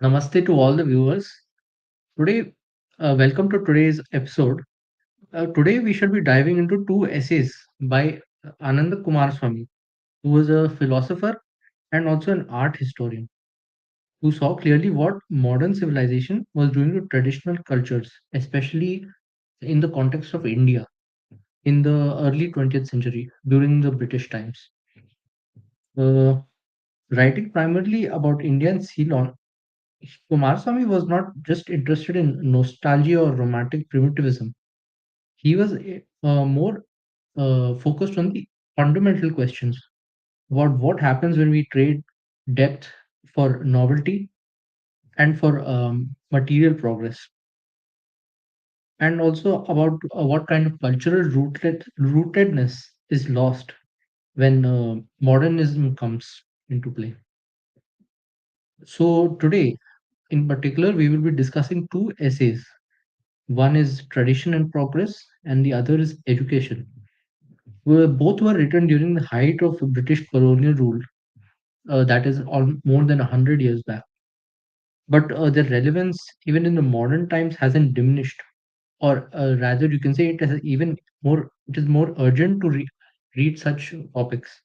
Namaste to all the viewers. Today, welcome to today's episode. Today, we shall be diving into two essays by Ananda Coomaraswamy, who was a philosopher and also an art historian, who saw clearly what modern civilization was doing to traditional cultures, especially in the context of India in the early 20th century during the British times. Uh, Writing primarily about India and Ceylon, Coomaraswamy was not just interested in nostalgia or romantic primitivism. He was more focused on the fundamental questions about what happens when we trade depth for novelty and for material progress, and also about what kind of cultural rootedness is lost when modernism comes into play. So, today, in particular, we will be discussing two essays. One is Tradition and Progress, and the other is Education. Both were written during the height of British colonial rule, that is all more than 100 years back. But their relevance, even in the modern times, hasn't diminished, or rather, you can say it has even more. It is more urgent to read such topics.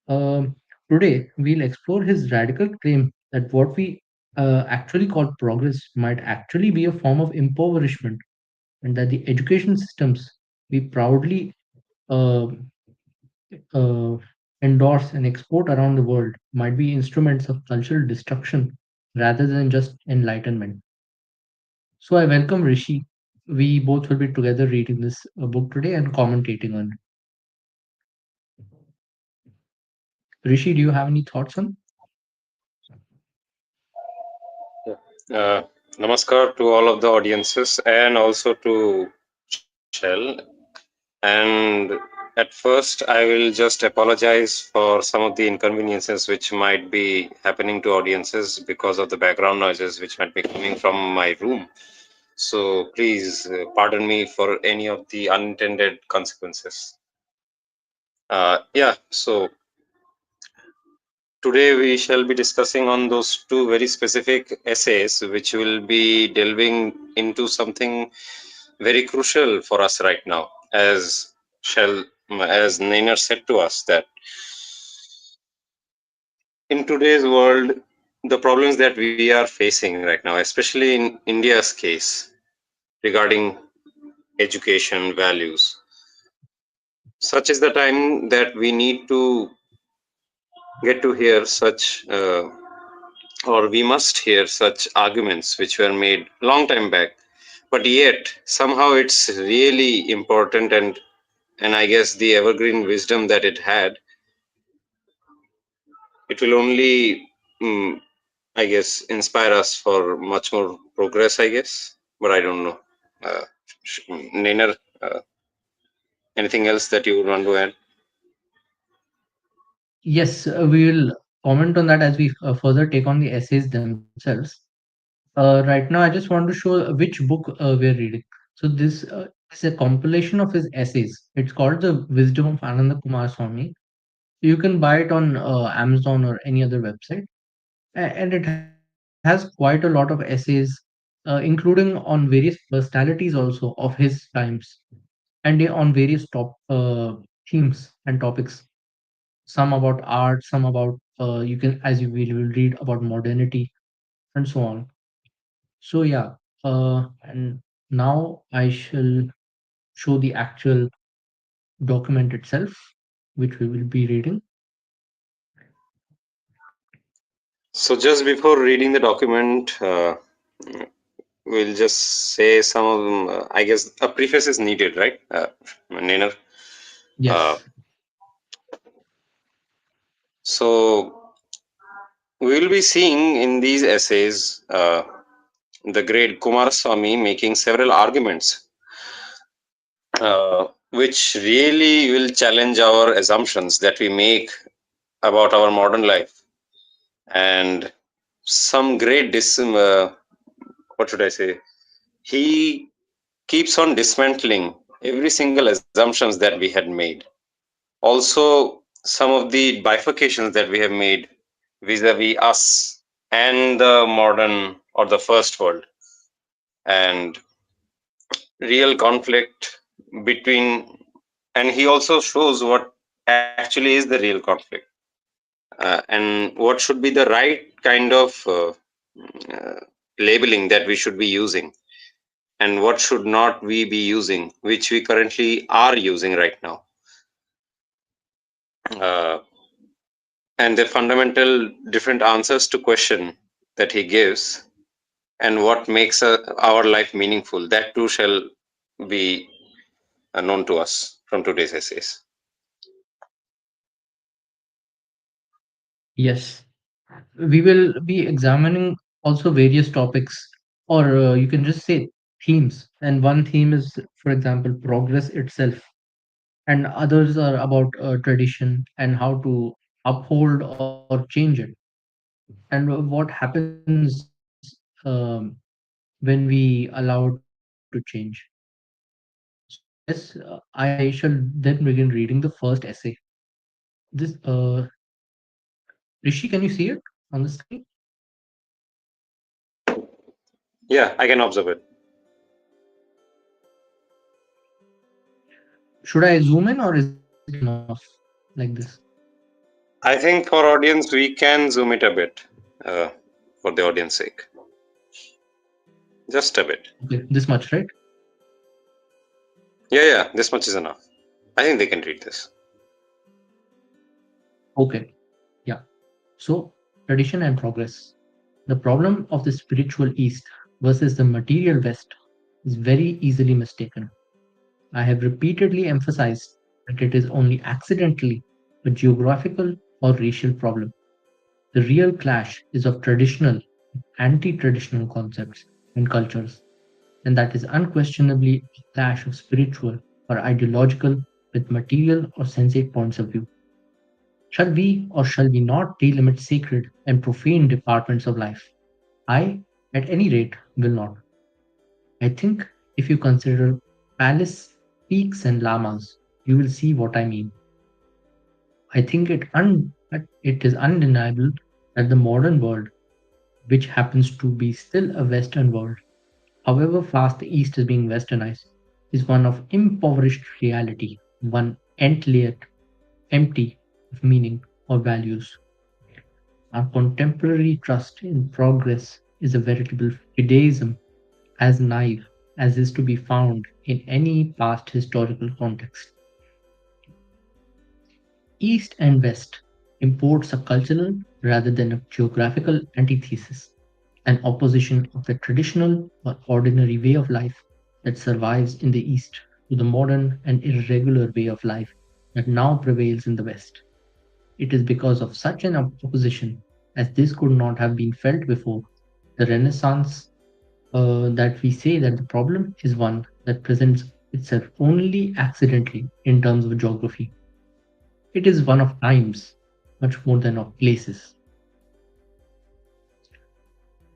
Um, Today, we'll explore his radical claim that what we actually call progress might actually be a form of impoverishment, and that the education systems we proudly uh, uh, endorse and export around the world might be instruments of cultural destruction rather than just enlightenment. So I welcome Rishi. We both will be together reading this book today and commentating on it. Rishi, do you have any thoughts on? Yeah. Namaskar to all of the audiences and also to Shell. And at first, I will just apologize for some of the inconveniences which might be happening to audiences because of the background noises which might be coming from my room. So please pardon me for any of the unintended consequences. So today we shall be discussing on those two very specific essays, which will be delving into something very crucial for us right now, shall as Nainer said to us that in today's world, the problems that we are facing right now, especially in India's case, regarding education values, such is the time that we need to get to hear such or we must hear such arguments which were made long time back, but yet somehow it's really important, and I guess the evergreen wisdom that it had, it will only I guess inspire us for much more progress, I guess, but I don't know. uh, Nainer, anything else that you would want to add? Yes, we will comment on that as we further take on the essays themselves. Right now, I just want to show which book we're reading. So this is a compilation of his essays. It's called The Wisdom of Ananda Kumaraswamy. You can buy it on Amazon or any other website. And it has quite a lot of essays, including on various personalities also of his times, and on various themes and topics. Some about art, some about you can, as you will read about modernity and so on. So yeah, and now I shall show the actual document itself, which we will be reading. So just before reading the document, we'll just say some of them. I guess a preface is needed, right, Nainer? Uh, Yes. so we will be seeing in these essays the great Kumaraswamy making several arguments which really will challenge our assumptions that we make about our modern life, and some great what should I say? He keeps on dismantling every single assumptions that we had made. Also, some of the bifurcations that we have made vis-a-vis us. and the modern or the first world, and real conflict between, and he also shows what actually is the real conflict, and what should be the right kind of uh, labeling that we should be using, and what should not we be using, which we currently are using right now, uh, and the fundamental different answers to question that he gives, and what makes our life meaningful, that too shall be known to us from today's essays. Yes, we will be examining also various topics, or you can just say themes. And one theme is, for example, progress itself, and others are about tradition and how to uphold or change it, and what happens when we allow it to change. So, yes, I shall then begin reading the first essay. This, Rishi, can you see it on the screen? Yeah, I can observe it. Should I zoom in or is it enough like this? I think for audience we can zoom it a bit, uh, for the audience sake, just a bit. Okay, this much, right? Yeah, this much is enough. I think they can read this. Okay, yeah. So, tradition and progress. The problem of the spiritual East versus the material West is very easily mistaken. I have repeatedly emphasized that it is only accidentally a geographical or racial problem. The real clash is of traditional, anti traditional concepts and cultures, and that is unquestionably a clash of spiritual or ideological with material or sensate points of view. Shall we or shall we not delimit sacred and profane departments of life? I, at any rate, will not. I think if you consider palace, peaks, and llamas, you will see what I mean. That it is undeniable that the modern world, which happens to be still a Western world, however fast the East is being westernized, is one of impoverished reality, one empty of meaning or values. Our contemporary trust in progress is a veritable fideism, as naive as is to be found in any past historical context. East and West imports a cultural rather than a geographical antithesis, an opposition of the traditional or ordinary way of life that survives in the East to the modern and irregular way of life that now prevails in the West. It is because of such an opposition as this could not have been felt before the Renaissance that we say that the problem is one that presents itself only accidentally in terms of geography. It is one of times, much more than of places.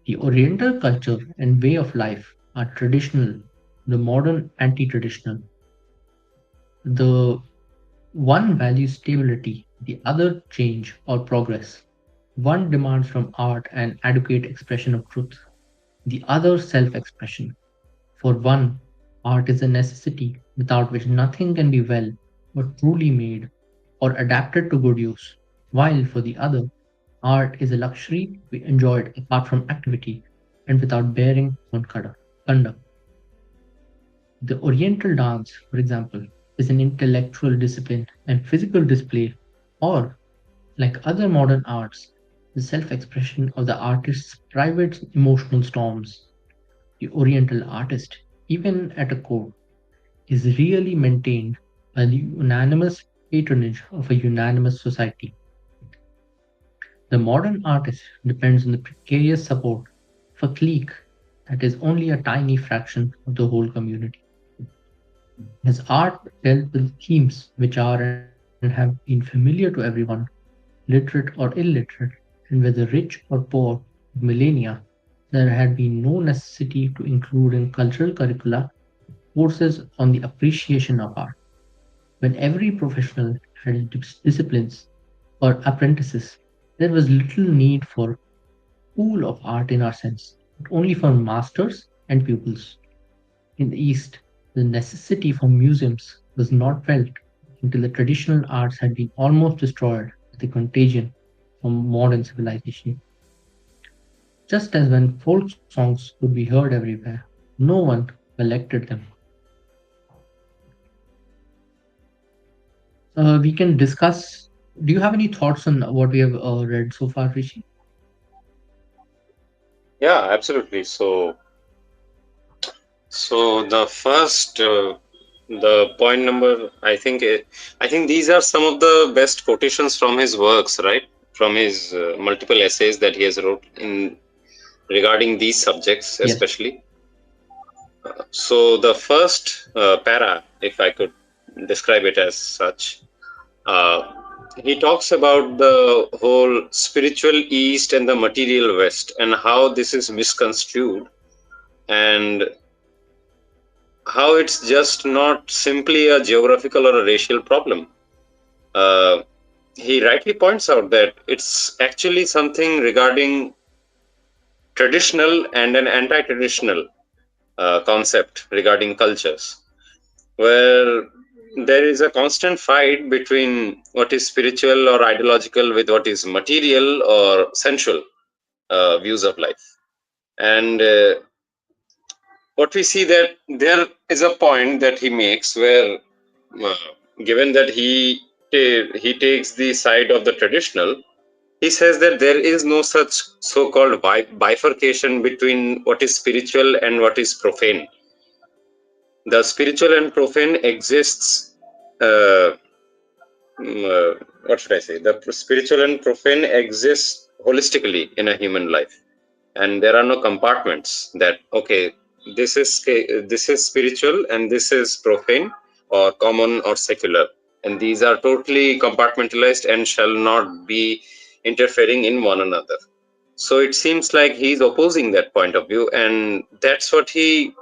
The Oriental culture and way of life are traditional, the modern anti traditional. The one values stability, the other change or progress. One demands from art an adequate expression of truth, the other self expression. For one, art is a necessity without which nothing can be well or truly made or adapted to good use, while for the other, art is a luxury to be enjoyed apart from activity and without bearing on conduct. The Oriental dance, for example, is an intellectual discipline and physical display, or, like other modern arts, the self expression of the artist's private emotional storms. The Oriental artist, even at a core, is really maintained by the unanimous patronage of a unanimous society. The modern artist depends on the precarious support of a clique that is only a tiny fraction of the whole community. His art dealt with themes which are and have been familiar to everyone, literate or illiterate, and whether rich or poor, for millennia. There had been no necessity to include in cultural curricula courses on the appreciation of art. When every professional had disciplines or apprentices, there was little need for school of art in our sense, but only for masters and pupils. In the East, the necessity for museums was not felt until the traditional arts had been almost destroyed by the contagion from modern civilization. Just as when folk songs could be heard everywhere, no one collected them. We can discuss. Do you have any thoughts on what we have read so far, Rishi? Yeah, absolutely. So the first, the point number, I think these are some of the best quotations from his works, right? From his multiple essays that he has wrote in regarding these subjects, Yes. especially. So the first para, if I could describe it as such, uh, he talks about the whole spiritual East and the material West and how this is misconstrued and how it's just not simply a geographical or a racial problem. Uh, he rightly points out that it's actually something regarding traditional and an anti traditional concept regarding cultures, where there is a constant fight between what is spiritual or ideological with what is material or sensual views of life. And what we see that there is a point that he makes where, uh, given that he takes the side of the traditional, he says that there is no such so-called bifurcation between what is spiritual and what is profane. The spiritual and profane exists. Uh, what should I say? The spiritual and profane exist holistically in a human life, and there are no compartments that okay, this is spiritual and this is profane or common or secular, and these are totally compartmentalized and shall not be interfering in one another. So it seems like he's opposing that point of view, and that's what he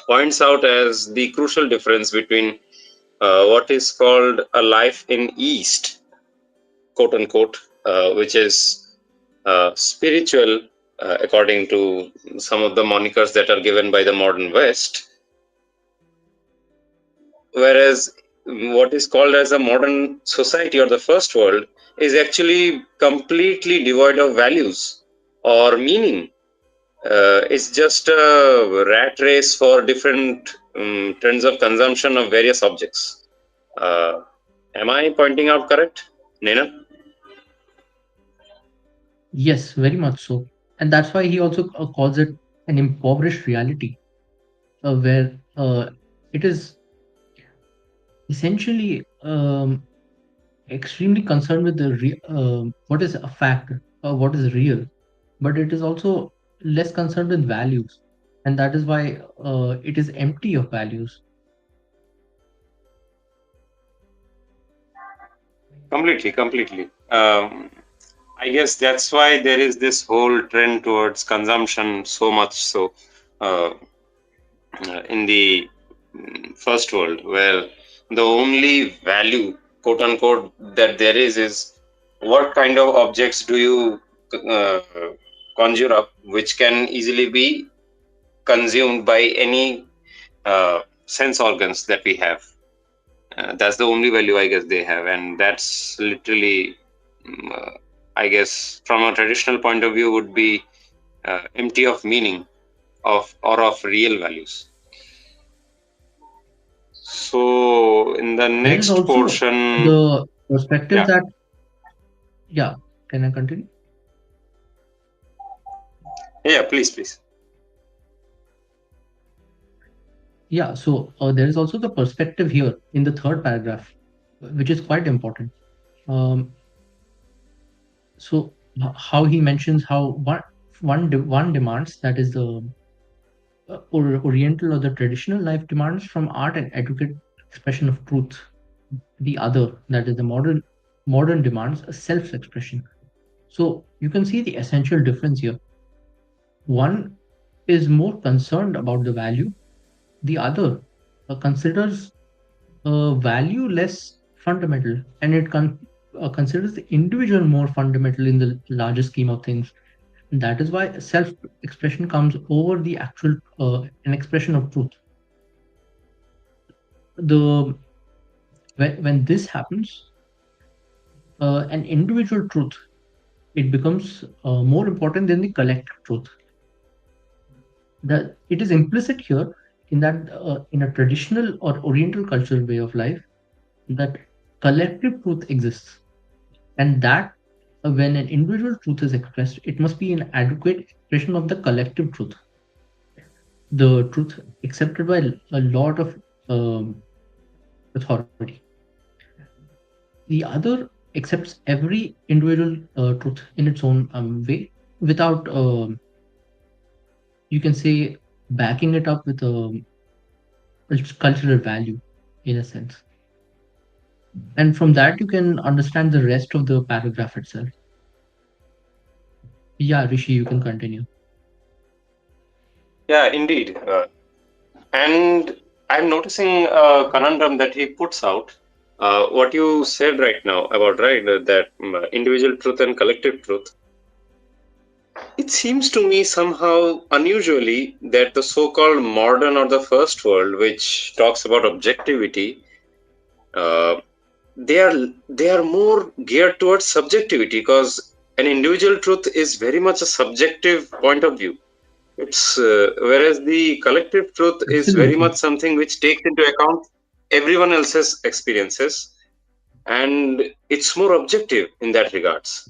points out as the crucial difference between what is called a life in East, quote unquote, which is spiritual according to some of the monikers that are given by the modern West, whereas what is called as a modern society or the first world is actually completely devoid of values or meaning. It's just a rat race for different trends of consumption of various objects. Uh, am I pointing out correct, Nina? Yes, very much so. And that's why he also calls it an impoverished reality, where it is essentially extremely concerned with what is a fact, what is real, but it is also less concerned with values, and that is why it is empty of values. Completely. I guess that's why there is this whole trend towards consumption so much so uh, in the first world, where the only value, quote unquote, that there is what kind of objects do you uh, conjure up, which can easily be consumed by any sense organs that we have. That's the only value I guess they have, and that's literally, I guess, from a traditional point of view, would be empty of meaning of or of real values. So in the There is next also portion, the perspective yeah, that, yeah, can I continue? yeah, please. Yeah, so there is also the perspective here in the third paragraph, which is quite important. Um, so how he mentions how one demands, that is the oriental or the traditional life demands from art and adequate expression of truth. The other, that is the modern demands a self-expression. So you can see the essential difference here. One is more concerned about the value. The other considers value less fundamental, and it considers the individual more fundamental in the larger scheme of things. That is why self-expression comes over the actual an expression of truth. The when this happens, an individual truth, it becomes more important than the collective truth. That it is implicit here in that in a traditional or oriental cultural way of life, that collective truth exists, and that when an individual truth is expressed, it must be an adequate expression of the collective truth, the truth accepted by a lot of authority. The other accepts every individual truth in its own way, without you can say backing it up with a cultural value, in a sense. And from that you can understand the rest of the paragraph itself. Yeah, Rishi, you can continue. Yeah, indeed. And I'm noticing a conundrum that he puts out. What you said right now about that individual truth and collective truth. It seems to me somehow unusually that the so-called modern or the first world, which talks about objectivity, uh, they are more geared towards subjectivity, because an individual truth is very much a subjective point of view. It's whereas the collective truth is very Absolutely. much something which takes into account everyone else's experiences, and it's more objective in that regards.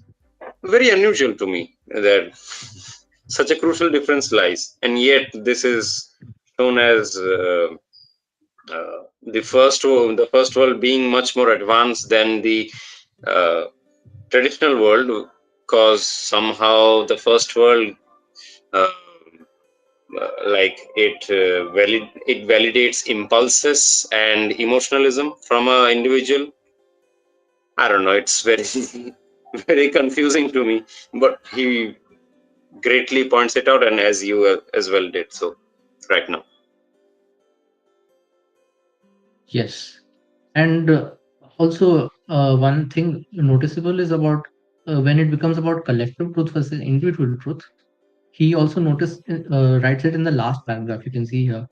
Very unusual to me that such a crucial difference lies, and yet this is shown as the first world being much more advanced than the uh, traditional world, because somehow the first world, uh, like it validates impulses and emotionalism from a individual. I don't know, it's very very confusing to me, but he greatly points it out, and as you as well did so right now. Yes. And also, one thing noticeable is about when it becomes about collective truth versus individual truth. He also writes it in the last paragraph. You can see here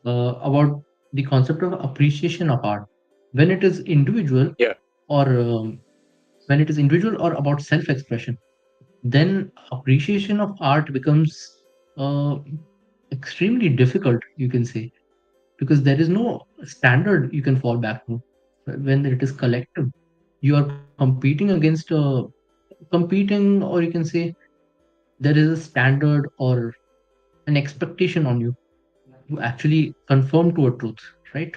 about the concept of appreciation of art. When it is individual, Yeah, or when it is individual or about self-expression, then appreciation of art becomes uh, extremely difficult. You can say, because there is no standard you can fall back to. When it is collective, you are competing against competing, or you can say there is a standard or an expectation on you to actually conform to a truth, right?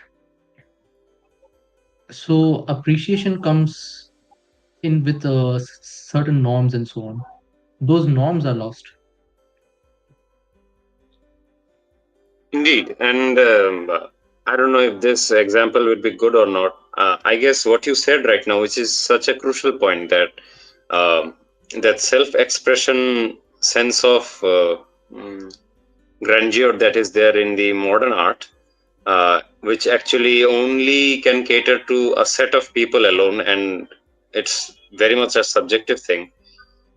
So appreciation comes in with certain norms and so on. Those norms are lost. indeed. And I don't know if this example would be good or not. I guess what you said right now, which is such a crucial point, that um, that self-expression sense of mm, grandeur that is there in the modern art, which actually only can cater to a set of people alone, and it's very much a subjective thing.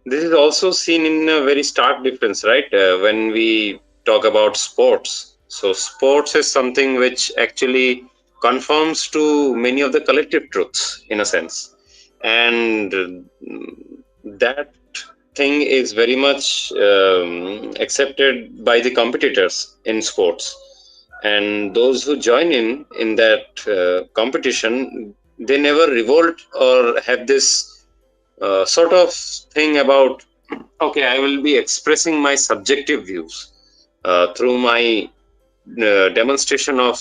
This is also seen in a very stark difference, right? When we talk about sports. So, sports is something which actually conforms to many of the collective truths, in a sense. And that thing is very much accepted by the competitors in sports. And those who join in that competition, they never revolt or have this sort of thing about, okay, I will be expressing my subjective views through my demonstration of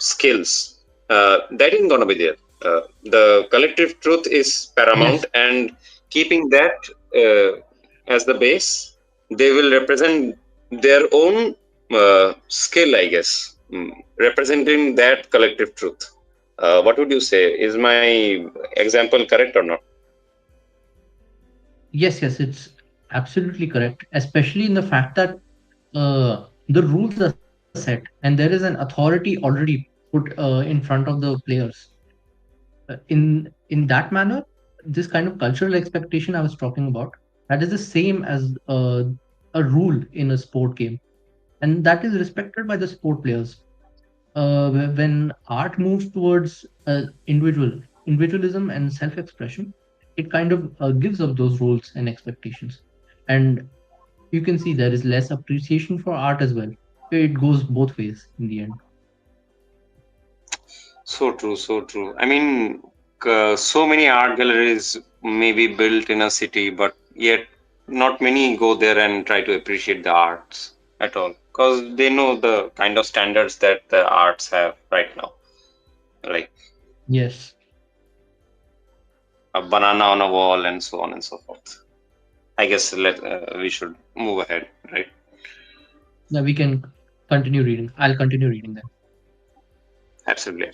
skills. That isn't going to be there. The collective truth is Yes, paramount, and keeping that as the base, they will represent their own skill, I guess, representing that collective truth. What would you say? Is my example correct or not? yes, it's absolutely correct, especially in the fact that the rules are set and there is an authority already put in front of the players. In that manner, this kind of cultural expectation I was talking about. That is the same as a rule in a sport game, and that is respected by the sport players. When art moves towards individualism and self-expression, it kind of gives up those roles and expectations, and you can see there is less appreciation for art as well. It goes both ways in the end. So true, so true. I mean, so many art galleries may be built in a city, but yet not many go there and try to appreciate the arts at all because they know the kind of standards that the arts have right now, like Yes. a banana on a wall and so on and so forth. I guess we should move ahead, right? Now we can continue reading. I'll continue reading then. Absolutely.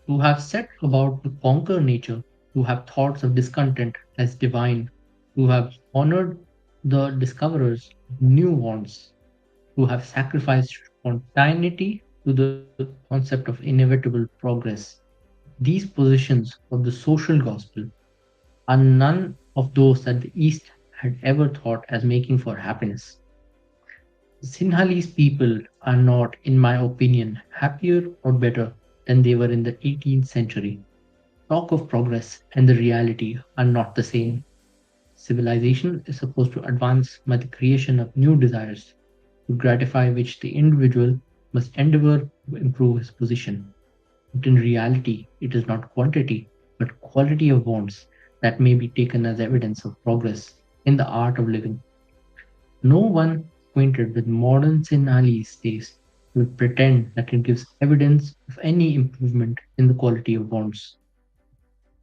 Who have set about to conquer nature, who have thoughts of discontent as divine, who have honored the discoverers of new wants, who have sacrificed spontaneity to the concept of inevitable progress. These positions of the social gospel are none of those that the East had ever thought as making for happiness. Sinhalese people are not, in my opinion, happier or better than they were in the 18th century. Talk of progress and the reality are not the same. Civilization is supposed to advance by the creation of new desires, to gratify which the individual must endeavor to improve his position. But in reality, it is not quantity, but quality of wants that may be taken as evidence of progress in the art of living. No one acquainted with modern Sinhalese taste will pretend that it gives evidence of any improvement in the quality of wants.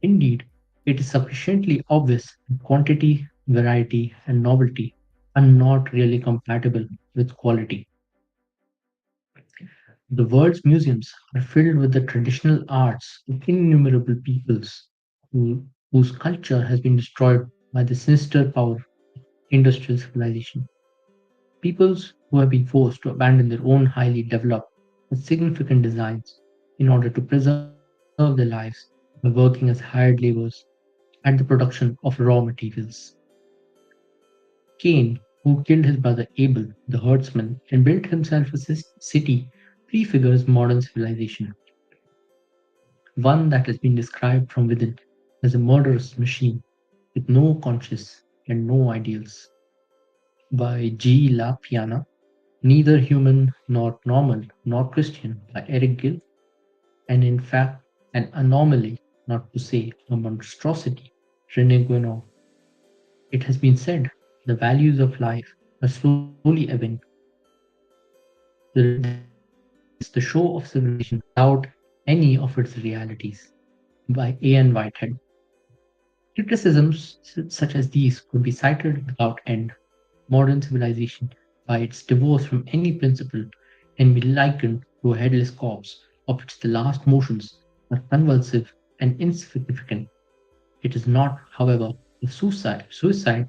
Indeed, it is sufficiently obvious that quantity, variety, and novelty are not really compatible with quality. The world's museums are filled with the traditional arts of innumerable peoples whose culture has been destroyed by the sinister power of industrial civilization. Peoples who have been forced to abandon their own highly developed and significant designs in order to preserve their lives by working as hired laborers at the production of raw materials. Cain, who killed his brother Abel, the herdsman, and built himself a city, prefigures modern civilization, one that has been described from within as a murderous machine with no conscience and no ideals. By G. La Piana, Neither Human Nor Normal Nor Christian by Eric Gill, and in fact an anomaly, not to say a monstrosity, Rene Guénon. It has been said the values of life are slowly ebbing. This is the show of civilization without any of its realities by A.N. Whitehead. Criticisms such as these could be cited without end. Modern civilization, by its divorce from any principle, can be likened to a headless corpse of which the last motions are convulsive and insignificant. It is not, however, of suicide,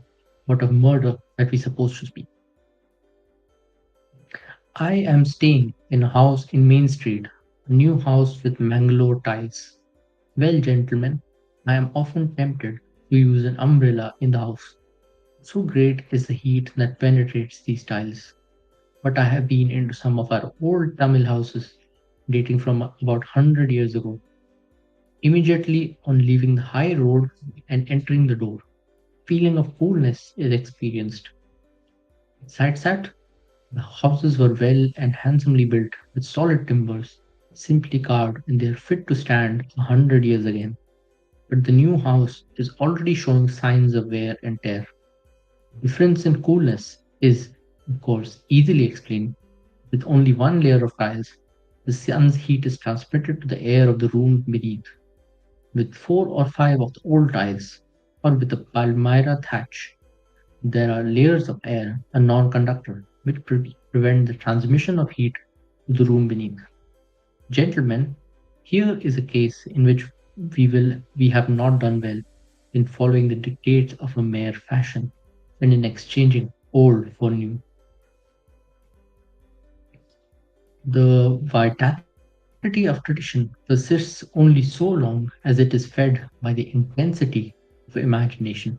but of murder that we suppose to speak. I am staying in a house in Main Street, a new house with Mangalore tiles. Well, gentlemen, I am often tempted to use an umbrella in the house. So great is the heat that penetrates these tiles. But I have been into some of our old Tamil houses dating from about 100 years ago. Immediately on leaving the high road and entering the door, feeling of coolness is experienced. Besides that, the houses were well and handsomely built with solid timbers, simply carved, and they are fit to stand 100 years again. But the new house is already showing signs of wear and tear. Difference in coolness is, of course, easily explained. With only one layer of tiles, the sun's heat is transmitted to the air of the room beneath. With four or five of the old tiles, or with a palmyra thatch, there are layers of air, a non-conductor, which prevent the transmission of heat to the room beneath. Gentlemen, here is a case in which we have not done well in following the dictates of a mere fashion and in exchanging old for new. The vitality of quantity of tradition persists only so long as it is fed by the intensity of imagination.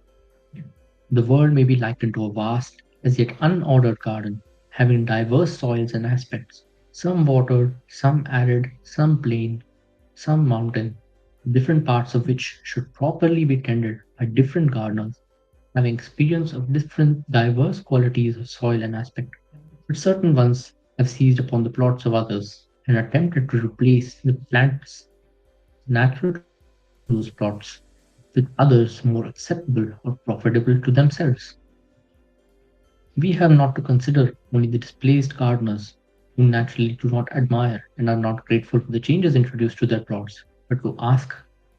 The world may be likened to a vast, as yet unordered garden, having diverse soils and aspects, some watered, some arid, some plain, some mountain, different parts of which should properly be tended by different gardeners, having experience of different diverse qualities of soil and aspect. But certain ones have seized upon the plots of others and attempted to replace the plants natural to those plots with others more acceptable or profitable to themselves. We have not to consider only the displaced gardeners who naturally do not admire and are not grateful for the changes introduced to their plots, but to ask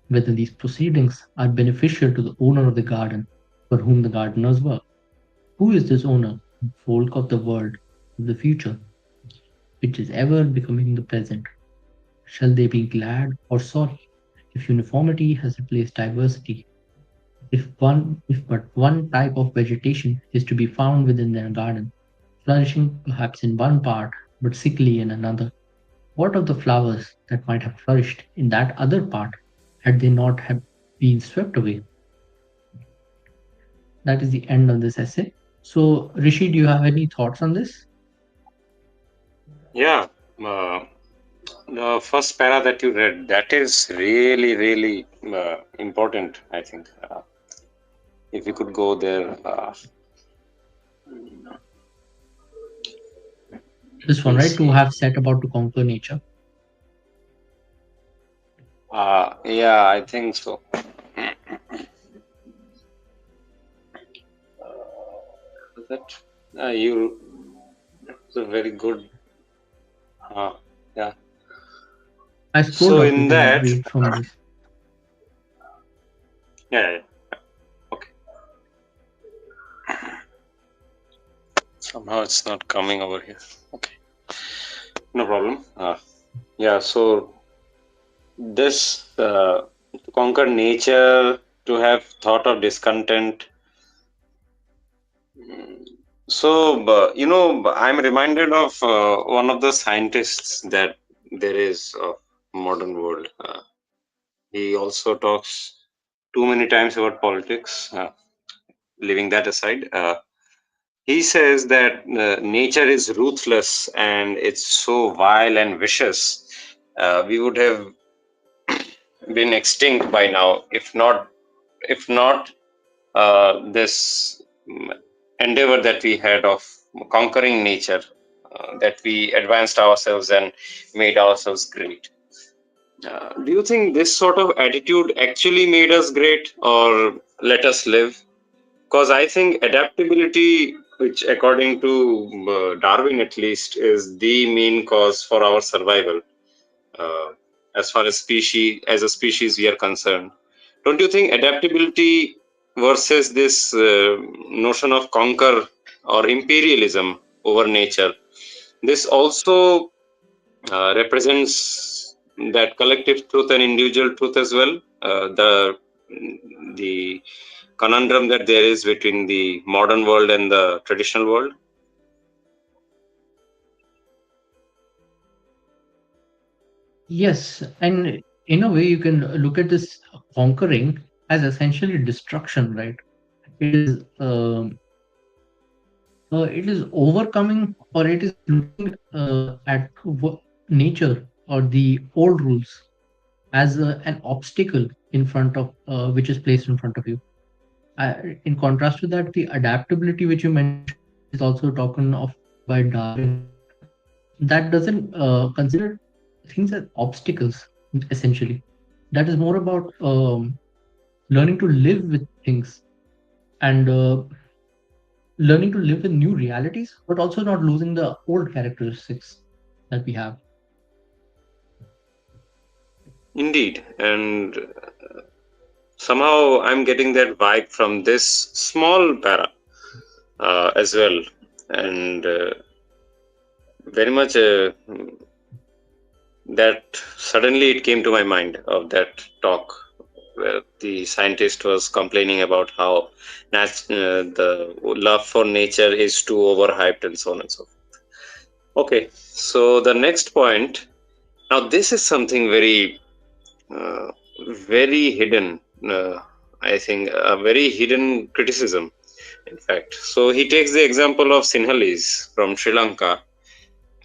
whether these proceedings are beneficial to the owner of the garden for whom the gardeners work. Who is this owner, folk of the world of the future, which is ever becoming the present? Shall they be glad or sorry if uniformity has replaced diversity? If but one type of vegetation is to be found within their garden, flourishing perhaps in one part but sickly in another, what of the flowers that might have flourished in that other part had they not have been swept away? That is the end of this essay. So, Rishi, do you have any thoughts on this? Yeah, uh, the first para that you read, that is really, really important, I think. If you could go there, This one, we'll right? To see. have set about to conquer nature. Yeah, I think so. That you, it's a very good. Yeah. I scrolled So up, you in can that, read from this. yeah, okay. Somehow it's not coming over here. Okay, no problem. Yeah, so this to conquer nature, to have thought of discontent. So, I'm reminded of one of the scientists that there is of modern world. He also talks too many times about politics. Leaving that aside, he says that nature is ruthless and it's so vile and vicious. We would have been extinct by now if not this endeavor that we had of conquering nature, that we advanced ourselves and made ourselves great. Do you think this sort of attitude actually made us great or let us live? Because I think adaptability, which according to Darwin at least, is the main cause for our survival. Uh, as far as a species, we are concerned. Don't you think adaptability versus this notion of conquer or imperialism over nature, this also represents that collective truth and individual truth as well? The conundrum that there is between the modern world and the traditional world. Yes, and in a way, you can look at this conquering as essentially destruction, right? It is it is overcoming or it is looking at nature or the old rules as an obstacle in front of which is placed in front of you. In contrast to that, the adaptability which you mentioned, which is also talking of by Darwin, that doesn't consider things as obstacles essentially. That is more about learning to live with things and learning to live with new realities, but also not losing the old characteristics that we have. Indeed, and somehow I'm getting that vibe from this small para as well, and very much that suddenly it came to my mind of that talk where the scientist was complaining about how the love for nature is too overhyped and so on and so forth. Okay, so the next point. Now, this is something uh, very hidden. I think a very hidden criticism, in fact. So he takes the example of Sinhalese from Sri Lanka,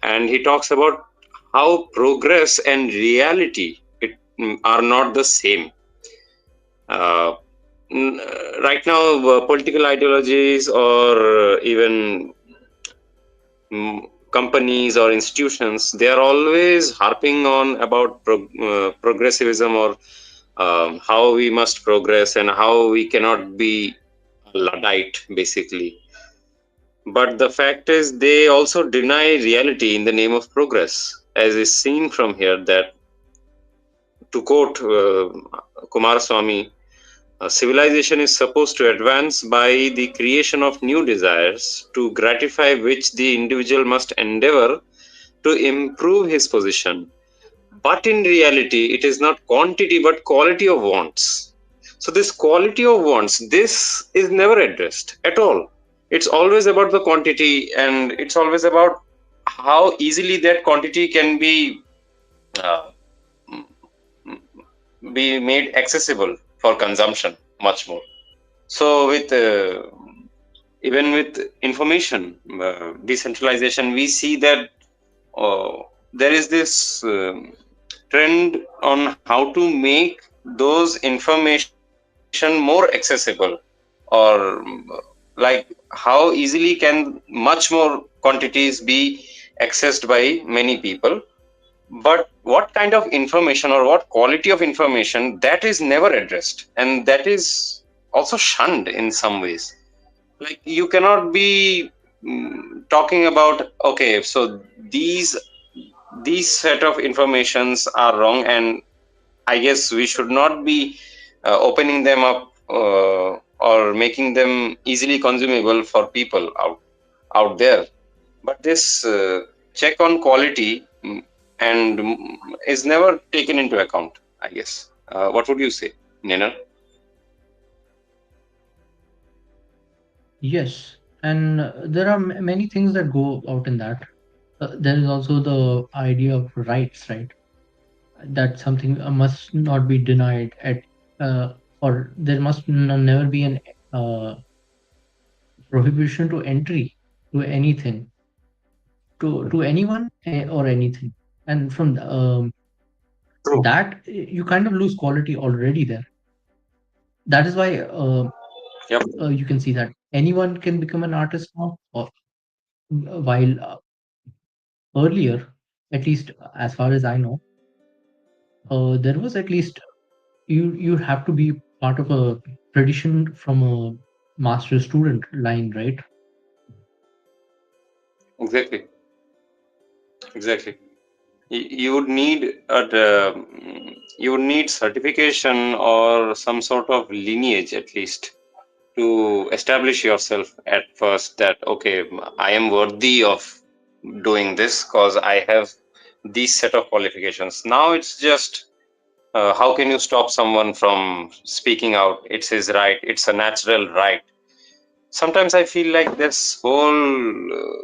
and he talks about how progress and reality are not the same. Uh, right now, political ideologies or even companies or institutions, they are always harping on about progressivism, or how we must progress and how we cannot be a Luddite, basically. But the fact is, they also deny reality in the name of progress, as is seen from here. That, to quote Kumaraswamy, civilization is supposed to advance by the creation of new desires, to gratify which the individual must endeavor to improve his position. But in reality, it is not quantity but quality of wants. So, this quality of wants, this is never addressed at all. It's always about the quantity, and it's always about how easily that quantity can uh, be made accessible for consumption, much more. So, with even with information decentralization, we see that there is this trend on how to make those information more accessible, or like how easily can much more quantities be accessed by many people. But what kind of information or what quality of information, that is never addressed, and that is also shunned in some ways. Like, you cannot be talking about, okay, so these set of informations are wrong, and I guess we should not be opening them up, or making them easily consumable for people out there. But this check on quality and is never taken into account, I guess. What would you say, Nina? Yes, and there are many things that go out in that. There is also the idea of rights, right? That something must not be denied at, or there must never be an prohibition to entry to anything, to anyone, or anything. And from True. that, you kind of lose quality already there. That is why Yep. you can see that anyone can become an artist now, or while earlier, at least as far as I know, there was at least you have to be part of a tradition from a master student line, right? Exactly. Exactly. You would need you would need certification or some sort of lineage, at least, to establish yourself at first, that okay, I am worthy of doing this because I have these set of qualifications. Now it's just, how can you stop someone from speaking out? It's his right, it's a natural right. Sometimes I feel like this whole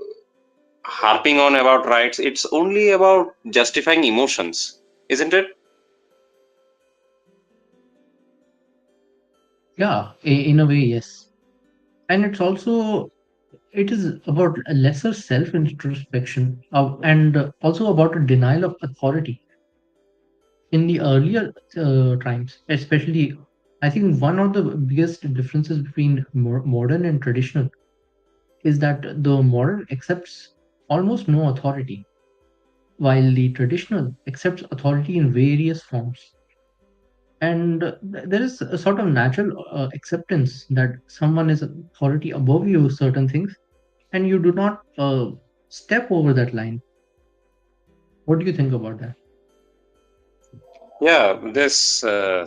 harping on about rights, it's only about justifying emotions, isn't it? Yeah, in a way, yes. And it's also it is about a lesser self introspection, and also about a denial of authority. In the earlier times, especially, I think one of the biggest differences between modern and traditional is that the modern accepts almost no authority, while the traditional accepts authority in various forms. And there is a sort of natural acceptance that someone is authority above you, certain things, and you do not step over that line. What do you think about that? Yeah, this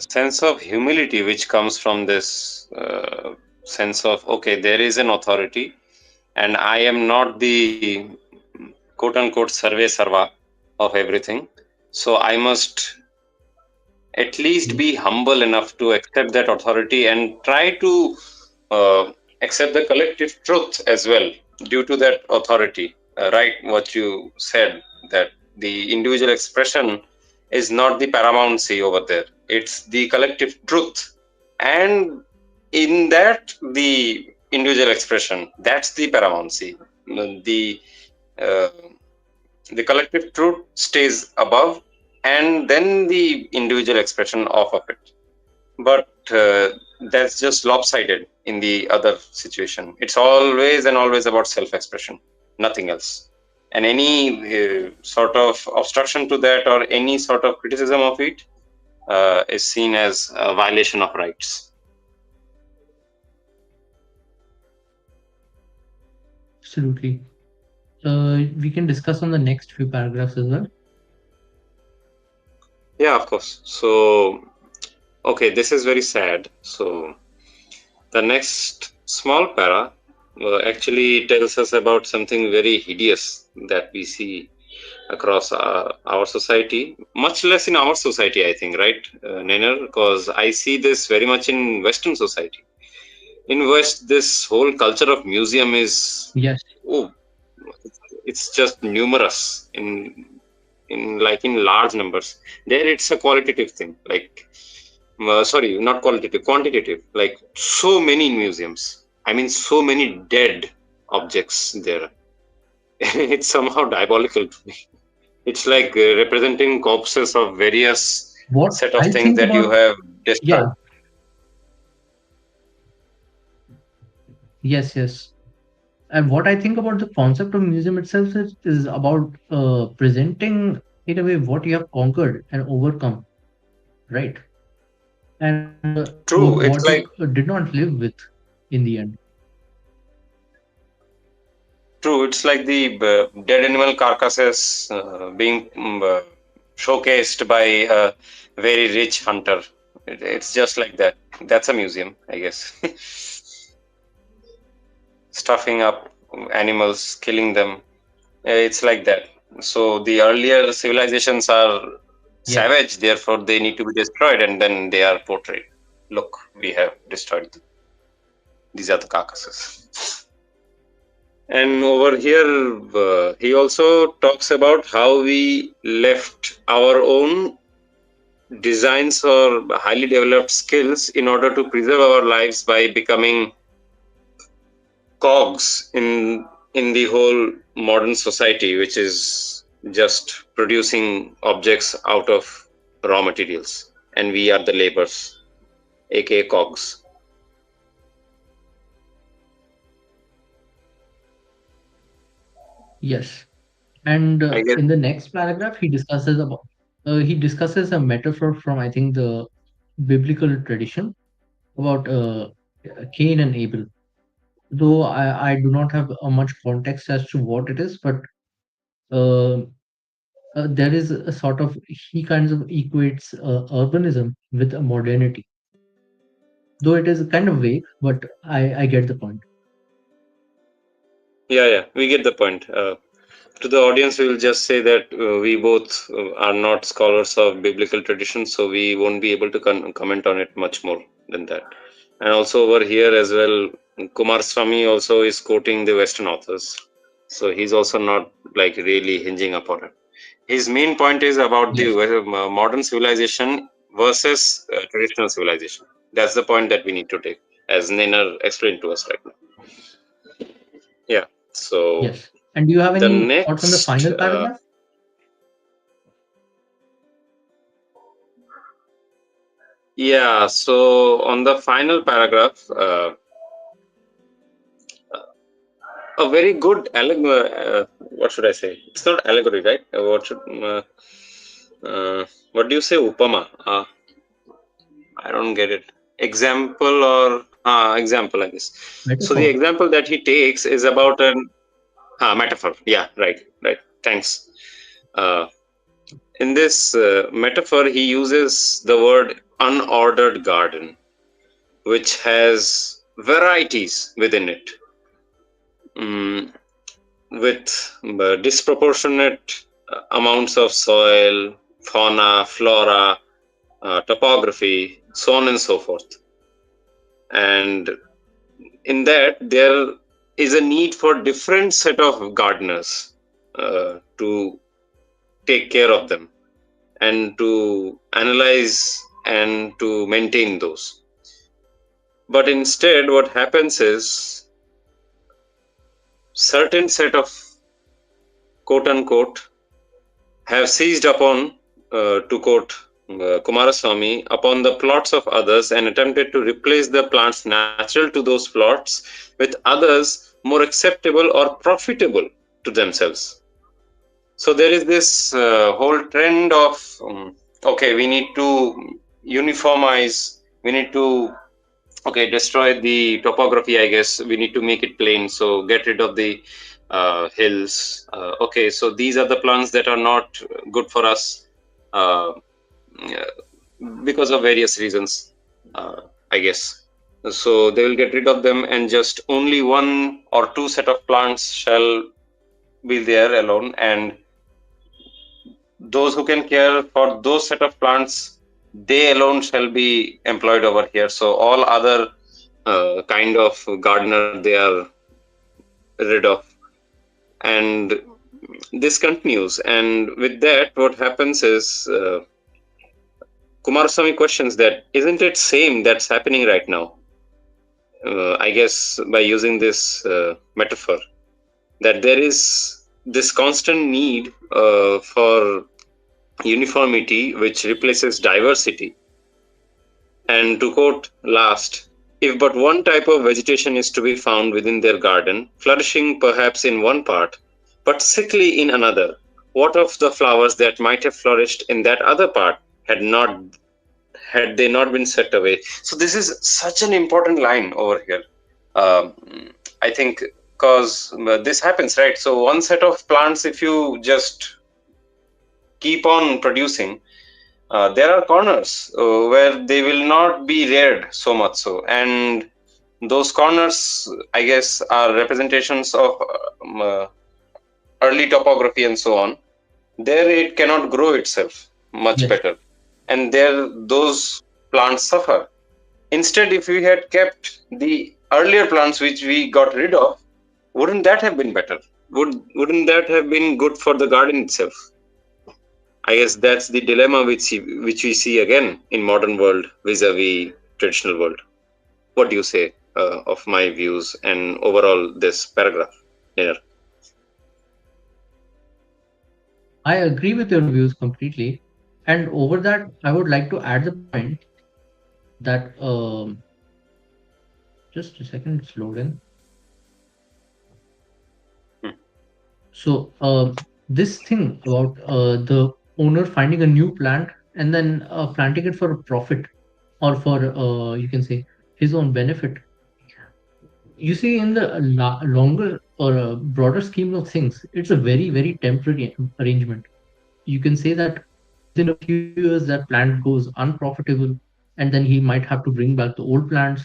sense of humility which comes from this sense of, okay, there is an authority, and I am not the quote unquote survey sarva of everything. So I must at least Yes. be humble enough to accept that authority and try to accept the collective truth as well due to that authority. Right, what you said, that the individual expression is not the paramountcy over there. It's the collective truth. And in that, the individual expression, that's the paramountcy. The uh, the collective truth stays above, and then the individual expression off of it. But that's just lopsided in the other situation. It's always and always about self-expression, nothing else. And any sort of obstruction to that or any sort of criticism of it is seen as a violation of rights. Absolutely. We can discuss on the next few paragraphs as well. Yeah, of course. So, okay, this is very sad. So, the next small para actually tells us about something very hideous that we see across our society, much less in our society, I think, right, Nainer? Because I see this very much in Western society. In West, this whole culture of museum is, Yes. oh, it's just numerous in large numbers. There, it's a qualitative thing, like sorry, not qualitative, quantitative. Like so many museums. I mean, so many dead objects there. It's somehow diabolical to me. It's like representing corpses of various What set of I things think that you about, have destroyed. yeah, yes, yes. And what I think about the concept of museum itself is about presenting in a way what you have conquered and overcome, right? And True. what It's you like did not live with in the end. true. It's like the dead animal carcasses being showcased by a very rich hunter. It's just like that. That's a museum, I guess. Stuffing up animals, killing them. It's like that. So the earlier civilizations are Yes, savage, therefore they need to be destroyed, and then they are portrayed. Look, we have destroyed them. These are the carcasses. And over here, he also talks about how we left our own designs or highly developed skills in order to preserve our lives by becoming cogs in the whole modern society, which is just producing objects out of raw materials, and we are the laborers, aka cogs. yes. And I guess in the next paragraph, he discusses a metaphor from I think the biblical tradition about Cain and Abel. Though I do not have much context as to what it is, but uh, there is a sort of he kinds of equates urbanism with a modernity. Though it is kind of vague, but I get the point. yeah, we get the point. To the audience, we will just say that we both are not scholars of biblical tradition, so we won't be able to comment on it much more than that. And also over here as well, Kumaraswamy also is quoting the Western authors, so he's also not like really hinging upon it. His main point is about the Yes, modern civilization versus traditional civilization. That's the point that we need to take, as Nainer explained to us right now. Yeah. So yes. And do you have the any thoughts on the next final paragraph? yeah, so on the final paragraph, a very good what should I say? It's not allegory, right? What do you say? Upama. I don't get it. Example or example, I guess. So the Metaphor. example that he takes is about an metaphor. Yeah, right. Thanks. Uh, in this metaphor, he uses the word unordered garden, which has varieties within it, mm, with disproportionate amounts of soil, fauna, flora, topography, so on and so forth. And in that, there is a need for different set of gardeners to take care of them. and to analyze and to maintain those. But instead, what happens is certain set of quote unquote have seized upon, to quote Kumaraswamy, upon the plots of others and attempted to replace the plants natural to those plots with others more acceptable or profitable to themselves. So there is this whole trend of okay, we need to uniformize, we need to destroy the topography. I guess we need to make it plain. So get rid of the hills. So these are the plants that are not good for us uh, because of various reasons. I guess. So they will get rid of them, and just only one or two set of plants shall be there alone, and those who can care for those set of plants, they alone shall be employed over here. So all other kind of gardener they are rid of, and this continues. And with that, what happens is Kumaraswamy questions that, isn't it same that's happening right now? I guess by using this metaphor, that there is this constant need for uniformity which replaces diversity. And to quote last, if but one type of vegetation is to be found within their garden, flourishing perhaps in one part, but sickly in another, what of the flowers that might have flourished in that other part had they not been set away? So this is such an important line over here. Um, I think because this happens, right? So one set of plants, if you just keep on producing, there are corners where they will not be reared so much so, and those corners, I guess, are representations of early topography and so on. There it cannot grow itself much Yes. better, and there those plants suffer. Instead, if we had kept the earlier plants which we got rid of, wouldn't that have been better? Wouldn't that have been good for the garden itself? I guess that's the dilemma which we see again in modern world vis-a-vis traditional world. What do you say of my views and overall this paragraph here? I agree with your views completely. And over that, I would like to add the point that just a second, it's loading. Hmm. So this thing about the owner finding a new plant and then planting it for a profit or for you can say his own benefit. You see, in the longer or broader scheme of things, it's a very, very temporary arrangement. You can say that within a few years that plant goes unprofitable, and then he might have to bring back the old plants,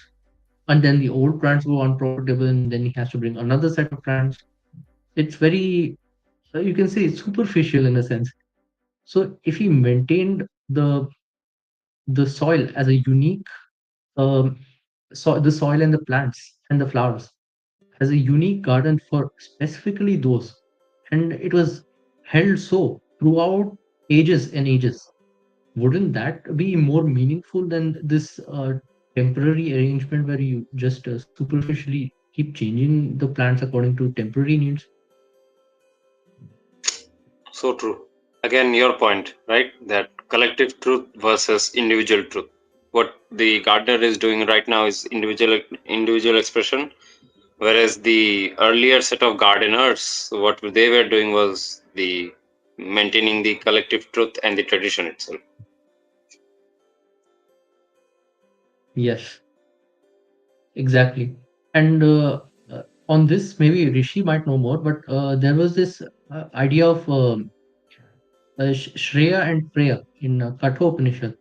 and then the old plants go unprofitable, and then he has to bring another set of plants. It's very, you can say, it's superficial in a sense. So if he maintained the soil as a unique the soil and the plants and the flowers as a unique garden for specifically those, and it was held so throughout ages and ages, wouldn't that be more meaningful than this temporary arrangement where you just superficially keep changing the plants according to temporary needs? So true. Again, your point, right? That collective truth versus individual truth. What the gardener is doing right now is individual expression, whereas the earlier set of gardeners, what they were doing was the maintaining the collective truth and the tradition itself. Yes, exactly. And on this, maybe Rishi might know more, but there was this idea of Shreya and Preya in Kathopanishad.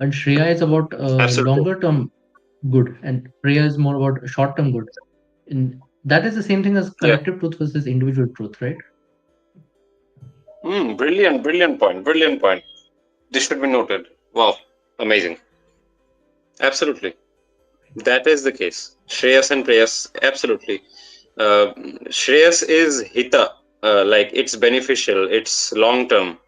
And Shreya is about Absolutely. longer term good, and Preya is more about short term good. And that is the same thing as Yeah. collective truth versus individual truth, right? Brilliant, brilliant point. Brilliant point. This should be noted. Wow, amazing. Absolutely. That is the case. Shreyas and Preyas, absolutely. Uh, Shreyas is hita, like it's beneficial, it's long term.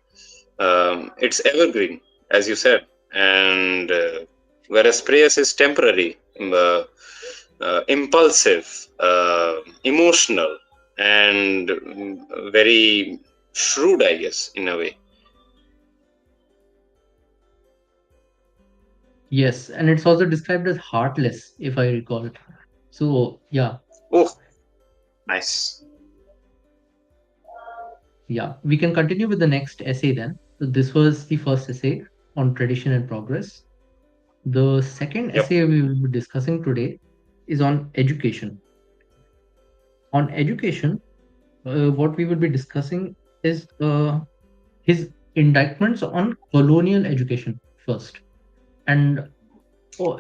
It's evergreen, as you said, and whereas prayers is temporary, impulsive, emotional, and very shrewd, I guess, in a way. Yes, and it's also described as heartless, if I recall. So, yeah, Oh, nice. yeah, we can continue with the next essay then. So, this was the first essay on tradition and progress. The second Yep. essay we will be discussing today is on education. On education, what we will be discussing is his indictments on colonial education first. And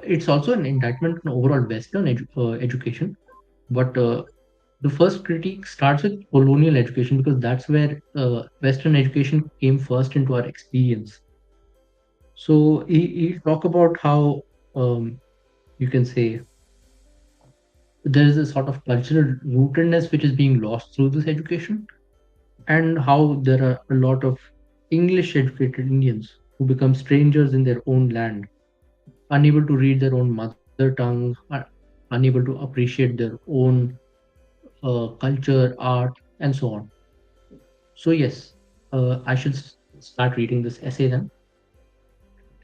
it's also an indictment on overall Western education. But the first critique starts with colonial education because that's where Western education came first into our experience. So he talk about how you can say there is a sort of cultural rootedness which is being lost through this education, and how there are a lot of English educated Indians who become strangers in their own land, unable to read their own mother tongue, unable to appreciate their own culture, art, and so on. So, yes, I should start reading this essay then.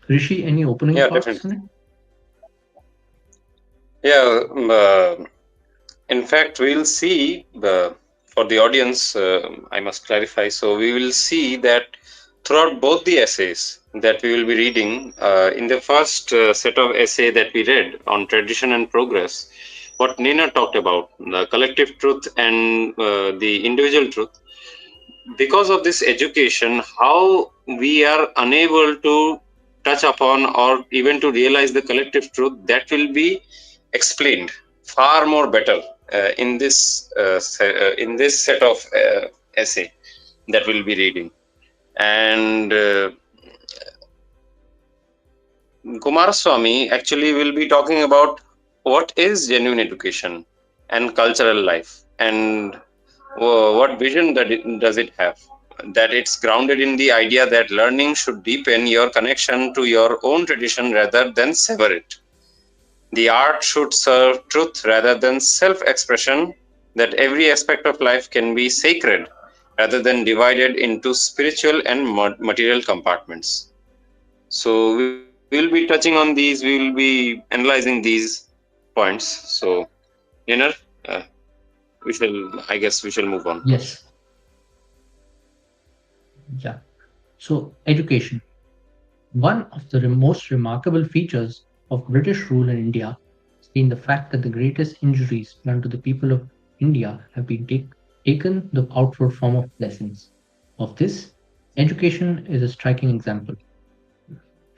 Rishi, any opening Yeah, thoughts on definitely. it? Yeah. In fact, we'll see for the audience, I must clarify. So, we will see that throughout both the essays that we will be reading, in the first set of essay that we read on tradition and progress, what Nina talked about, the collective truth and the individual truth, because of this education, how we are unable to touch upon or even to realize the collective truth, that will be explained far more better in this set of essay that we'll be reading. And Kumaraswamy actually will be talking about what is genuine education and cultural life, and what vision does it have. That it's grounded in the idea that learning should deepen your connection to your own tradition rather than sever it. The art should serve truth rather than self expression, that every aspect of life can be sacred rather than divided into spiritual and material compartments. So, we'll be touching on these, we will be analyzing these points. So, Dinner, uh, I guess we shall move on. Yes, yeah. So, education. One of the most remarkable features of British rule in India has been the fact that the greatest injuries done to the people of India have been taken the outward form of blessings. Of this, education is a striking example,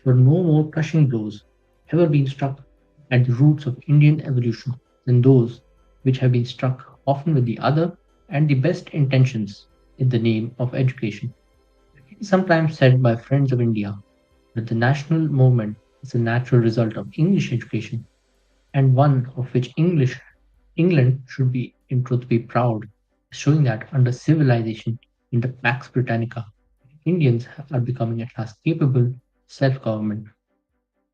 for no more crushing blows have ever been struck at the roots of Indian evolution than those which have been struck often with the other and the best intentions in the name of education. It is sometimes said by friends of India that the national movement is a natural result of English education, and one of which England should be in truth be proud, showing that under civilization in the Pax Britannica, Indians are becoming at last capable self-government.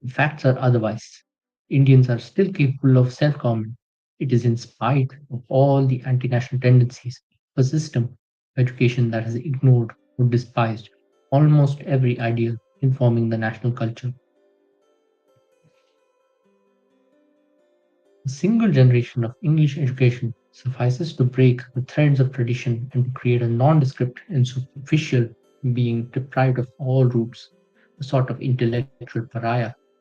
The facts are otherwise. Indians are still capable of self-government. It is in spite of all the anti-national tendencies, a system of education that has ignored or despised almost every ideal informing the national culture. A single generation of English education suffices to break the threads of tradition and to create a nondescript and superficial being deprived of all roots, a sort of intellectual pariah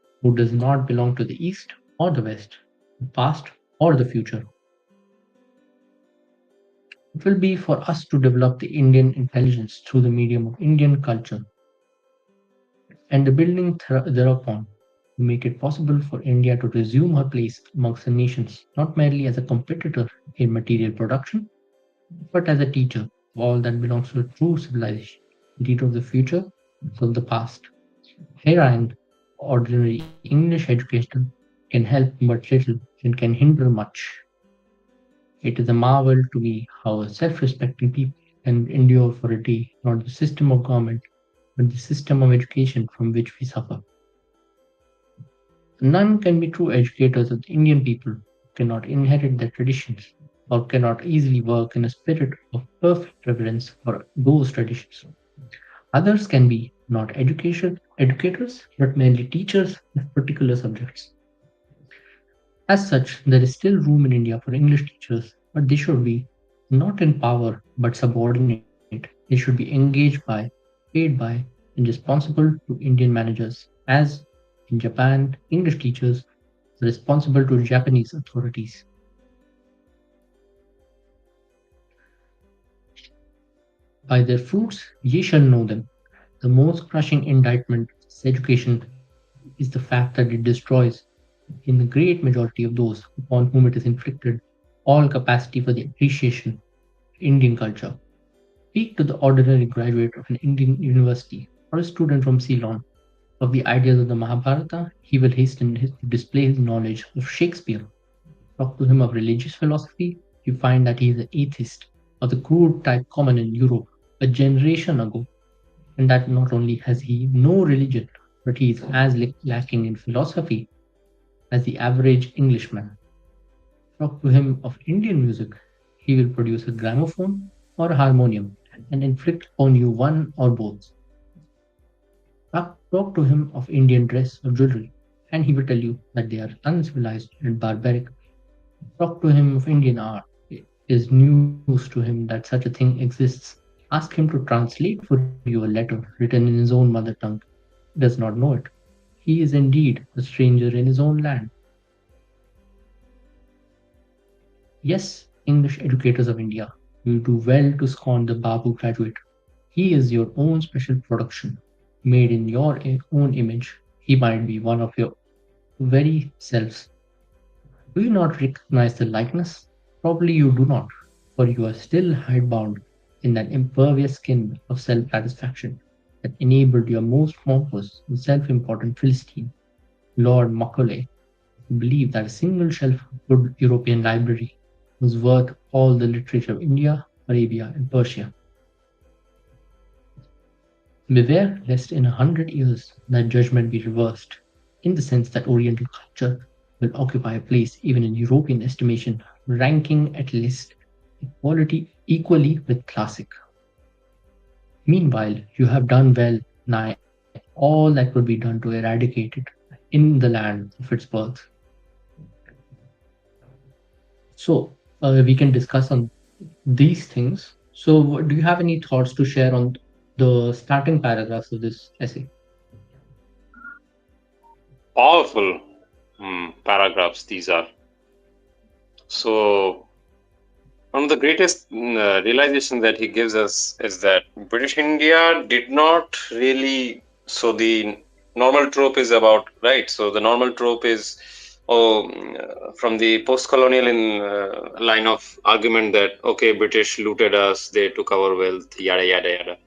who does not belong to the East or the West, the past or the future. It will be for us to develop the Indian intelligence through the medium of Indian culture and the building thereupon to make it possible for India to resume her place amongst the nations, not merely as a competitor in material production, but as a teacher of all that belongs to a true civilization, indeed of the future, of the past. Here and ordinary English education can help but little and can hinder much. It is a marvel to me how a self respecting people can endure for a day not the system of government but the system of education from which we suffer. None can be true educators of the Indian people who cannot inherit their traditions or cannot easily work in a spirit of perfect reverence for those traditions. Others can be not education educators, but merely teachers of particular subjects. As such, there is still room in India for English teachers, but they should be not in power but subordinate. They should be engaged by, paid by, and responsible to Indian managers, as in Japan, English teachers are responsible to Japanese authorities. By their fruits ye shall know them. The most crushing indictment of this education is the fact that it destroys, in the great majority of those upon whom it is inflicted, all capacity for the appreciation of Indian culture. Speak to the ordinary graduate of an Indian university or a student from Ceylon of the ideas of the Mahabharata, he will hasten to display his knowledge of Shakespeare. Talk to him of religious philosophy, you find that he is an atheist of the crude type common in Europe a generation ago, and that not only has he no religion, but he is as lacking in philosophy as the average Englishman. Talk to him of Indian music, he will produce a gramophone or a harmonium and inflict on you one or both. Talk to him of Indian dress or jewelry, and he will tell you that they are uncivilized and barbaric. Talk to him of Indian art. It is news to him that such a thing exists. Ask him to translate for you a letter written in his own mother tongue. He does not know it. He is indeed a stranger in his own land. Yes, English educators of India, you do well to scorn the Babu graduate. He is your own special production, made in your own image. He might be one of your very selves. Do you not recognize the likeness? Probably you do not, for you are still hidebound in that impervious skin of self satisfaction that enabled your most pompous and self important Philistine, Lord Macaulay, to believe that a single shelf of good European library was worth all the literature of India, Arabia, and Persia. Beware lest in 100 years that judgment be reversed, in the sense that Oriental culture will occupy a place even in European estimation, ranking at least equally with classic. Meanwhile, you have done well nigh all that could be done to eradicate it in the land of its birth. So, we can discuss on these things. So, do you have any thoughts to share on the starting paragraphs of this essay? Powerful paragraphs these are. So one of the greatest realization that he gives us is that British India did not really. So the normal trope is about, right. So the normal trope is, from the post-colonial line of argument that okay, British looted us, they took our wealth, yada yada yada.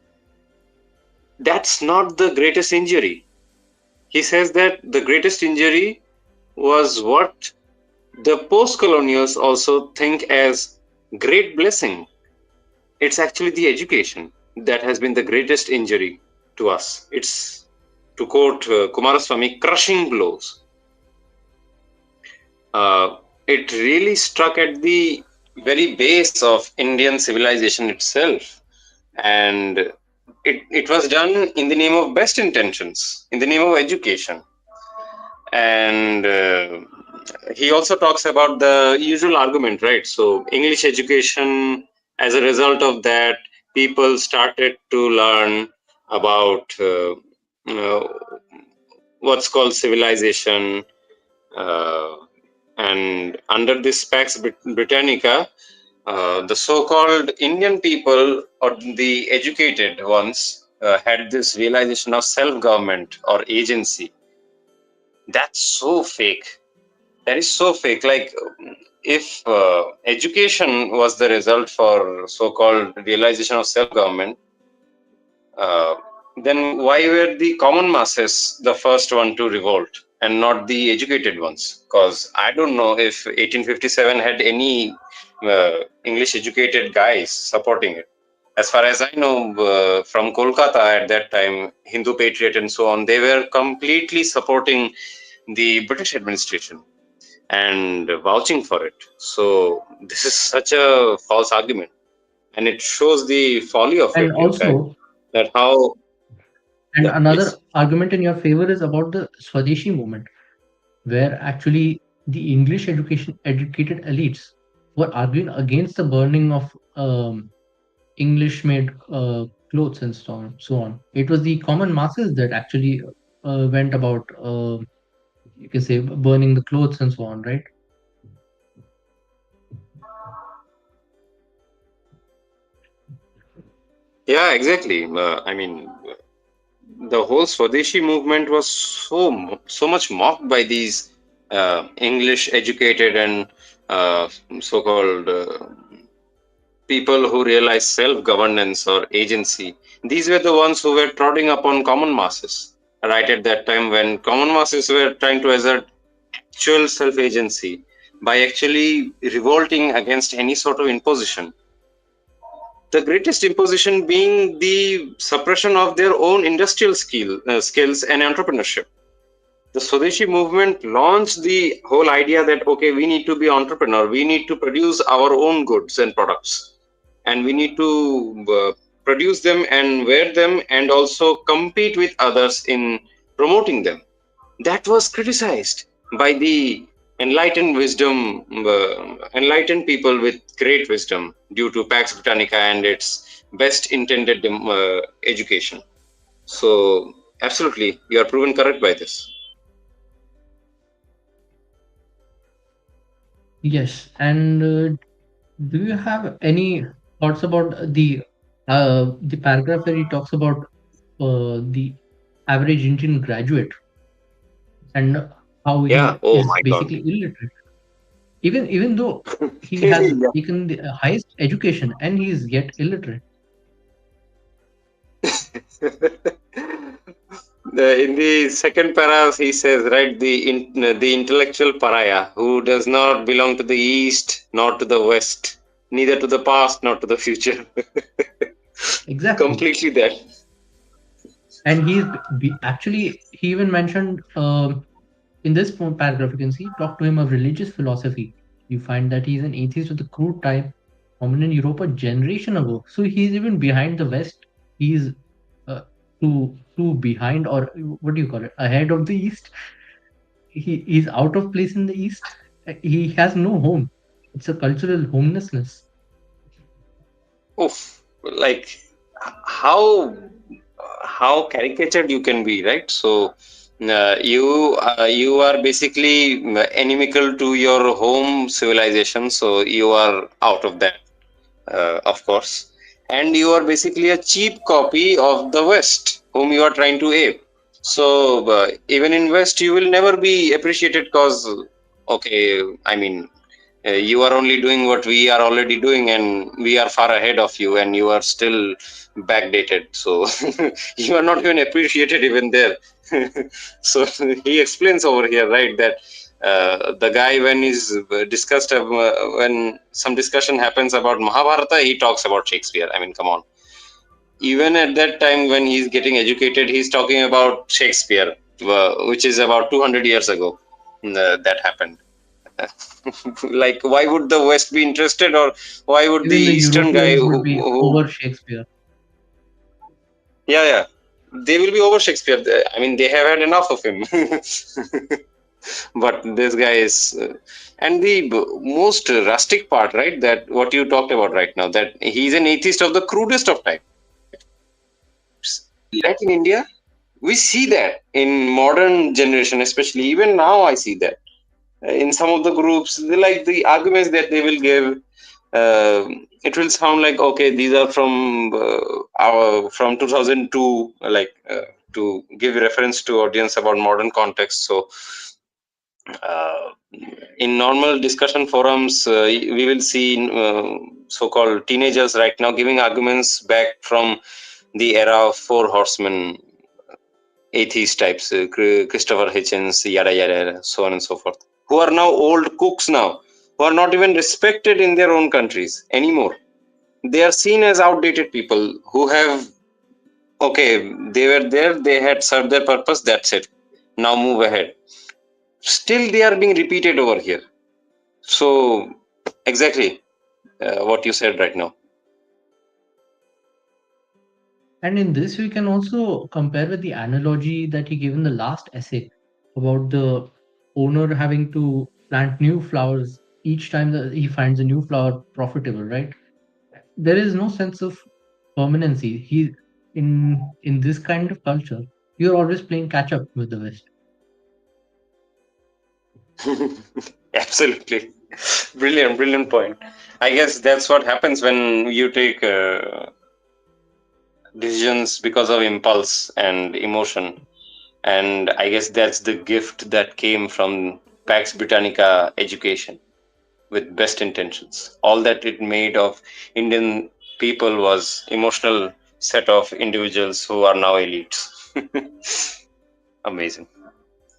That's not the greatest injury. He says that the greatest injury was what the post-colonials also think as great blessing. It's actually the education that has been the greatest injury to us. It's, to quote Coomaraswamy, crushing blows. It really struck at the very base of Indian civilization itself. And it was done in the name of best intentions, in the name of education. And he also talks about the usual argument, right? So English education, as a result of that, people started to learn about what's called civilization, uh, and under this Pax Britannica, the so-called Indian people, or the educated ones, had this realization of self-government or agency. That's so fake. That is so fake. Like, if education was the result for so-called realization of self-government, uh, then why were the common masses the first one to revolt and not the educated ones? Because I don't know if 1857 had any English educated guys supporting it. as far as I know, from Kolkata at that time, Hindu Patriot and so on, they were completely supporting the British administration and vouching for it. So this is such a false argument, and it shows the folly of And it. Okay, also, that how? and Yeah, another please. argument in your favor is about the Swadeshi movement, where actually the English educated elites were arguing against the burning of English-made clothes and so on. It was the common masses that actually went about, you can say, burning the clothes and so on, right? Yeah, exactly. I mean, the whole Swadeshi movement was so much mocked by these English educated and so-called people who realized self-governance or agency. These were the ones who were trotting upon common masses right at that time, when common masses were trying to assert actual self-agency by actually revolting against any sort of imposition. The greatest imposition being the suppression of their own industrial skills and entrepreneurship. The Swadeshi movement launched the whole idea that, okay, we need to be entrepreneur, we need to produce our own goods and products, and we need to produce them and wear them and also compete with others in promoting them. That was criticized by the enlightened people with great wisdom due to Pax Britannica and its best intended education. So, absolutely, you are proven correct by this. Yes. And do you have any thoughts about the paragraph where he talks about the average Indian graduate and how Yeah, he oh is my God. basically illiterate, even though he has Yeah. taken the highest education and he is yet illiterate. In the second para, he says, right, the intellectual pariah who does not belong to the east nor to the west, neither to the past nor to the future. Exactly. Completely that. And actually he even mentioned in this paragraph, you can see, talk to him of religious philosophy. You find that he's an atheist of the crude type, common in Europe a generation ago. So he's even behind the West. He's uh, too behind, or what do you call it? Ahead of the East. He's out of place in the East. He has no home. It's a cultural homelessness. Oof, like how how caricatured you can be, right? So you are basically inimical to your home civilization, so you are out of that, of course, and you are basically a cheap copy of the West, whom you are trying to ape. So even in West, you will never be appreciated because, okay, I mean, you are only doing what we are already doing, and we are far ahead of you, and you are still backdated. So you are not even appreciated even there. So he explains over here, right, that the guy, when he's discussed when some discussion happens about Mahabharata, he talks about Shakespeare. I mean, come on. Even at that time when he's getting educated, he's talking about Shakespeare, which is about 200 years ago that happened. Like, why would the West be interested, or why would the Even the Eastern guy Europeans would be over Shakespeare. yeah, yeah, they will be over Shakespeare. I mean, they have had enough of him. But this guy is, and the most rustic part, right? That what you talked about right now, that he's an atheist of the crudest of types. Like in India, we see that in modern generation, especially even now, I see that in some of the groups, they like the arguments that they will give. It will sound like, okay, these are from our from 2002, like to give reference to audience about modern context. So uh, in normal discussion forums, we will see so-called teenagers right now giving arguments back from the era of four horsemen, atheist types, Christopher Hitchens, yada yada, so on and so forth, who are now old cooks now, who are not even respected in their own countries anymore. they are seen as outdated people who have, okay, they were there, they had served their purpose, that's it, now move ahead. Still they are being repeated over here. So exactly what you said right now. And in this, we can also compare with the analogy that he gave in the last essay about the owner having to plant new flowers each time that he finds a new flower profitable, right? There is no sense of permanency. He in this kind of culture, you're always playing catch up with the West. Absolutely. Brilliant point. I guess that's what happens when you take decisions because of impulse and emotion. And I guess that's the gift that came from Pax Britannica education with best intentions. All that it made of Indian people was emotional set of individuals who are now elites. Amazing.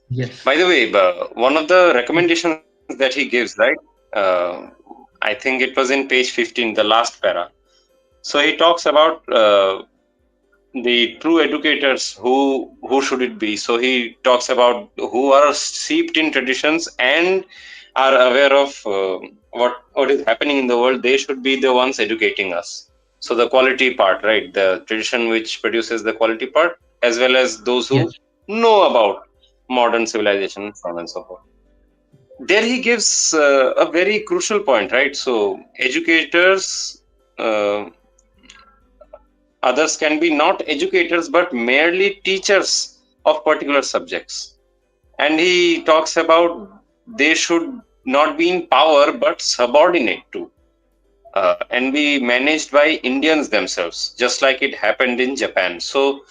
Yes. By the way, one of the recommendations that he gives, right? Uh, I think it was in page 15, the last para. So he talks about the true educators. Who should it be? So he talks about who are steeped in traditions and are aware of what is happening in the world. They should be the ones educating us. So the quality part, right? The tradition which produces the quality part, as well as those who Yes. know about modern civilization, so on and so forth. There he gives a very crucial point, right? So educators, uh, others can be not educators but merely teachers of particular subjects. And he talks about they should not be in power but subordinate to, and be managed by Indians themselves, just like it happened in Japan. So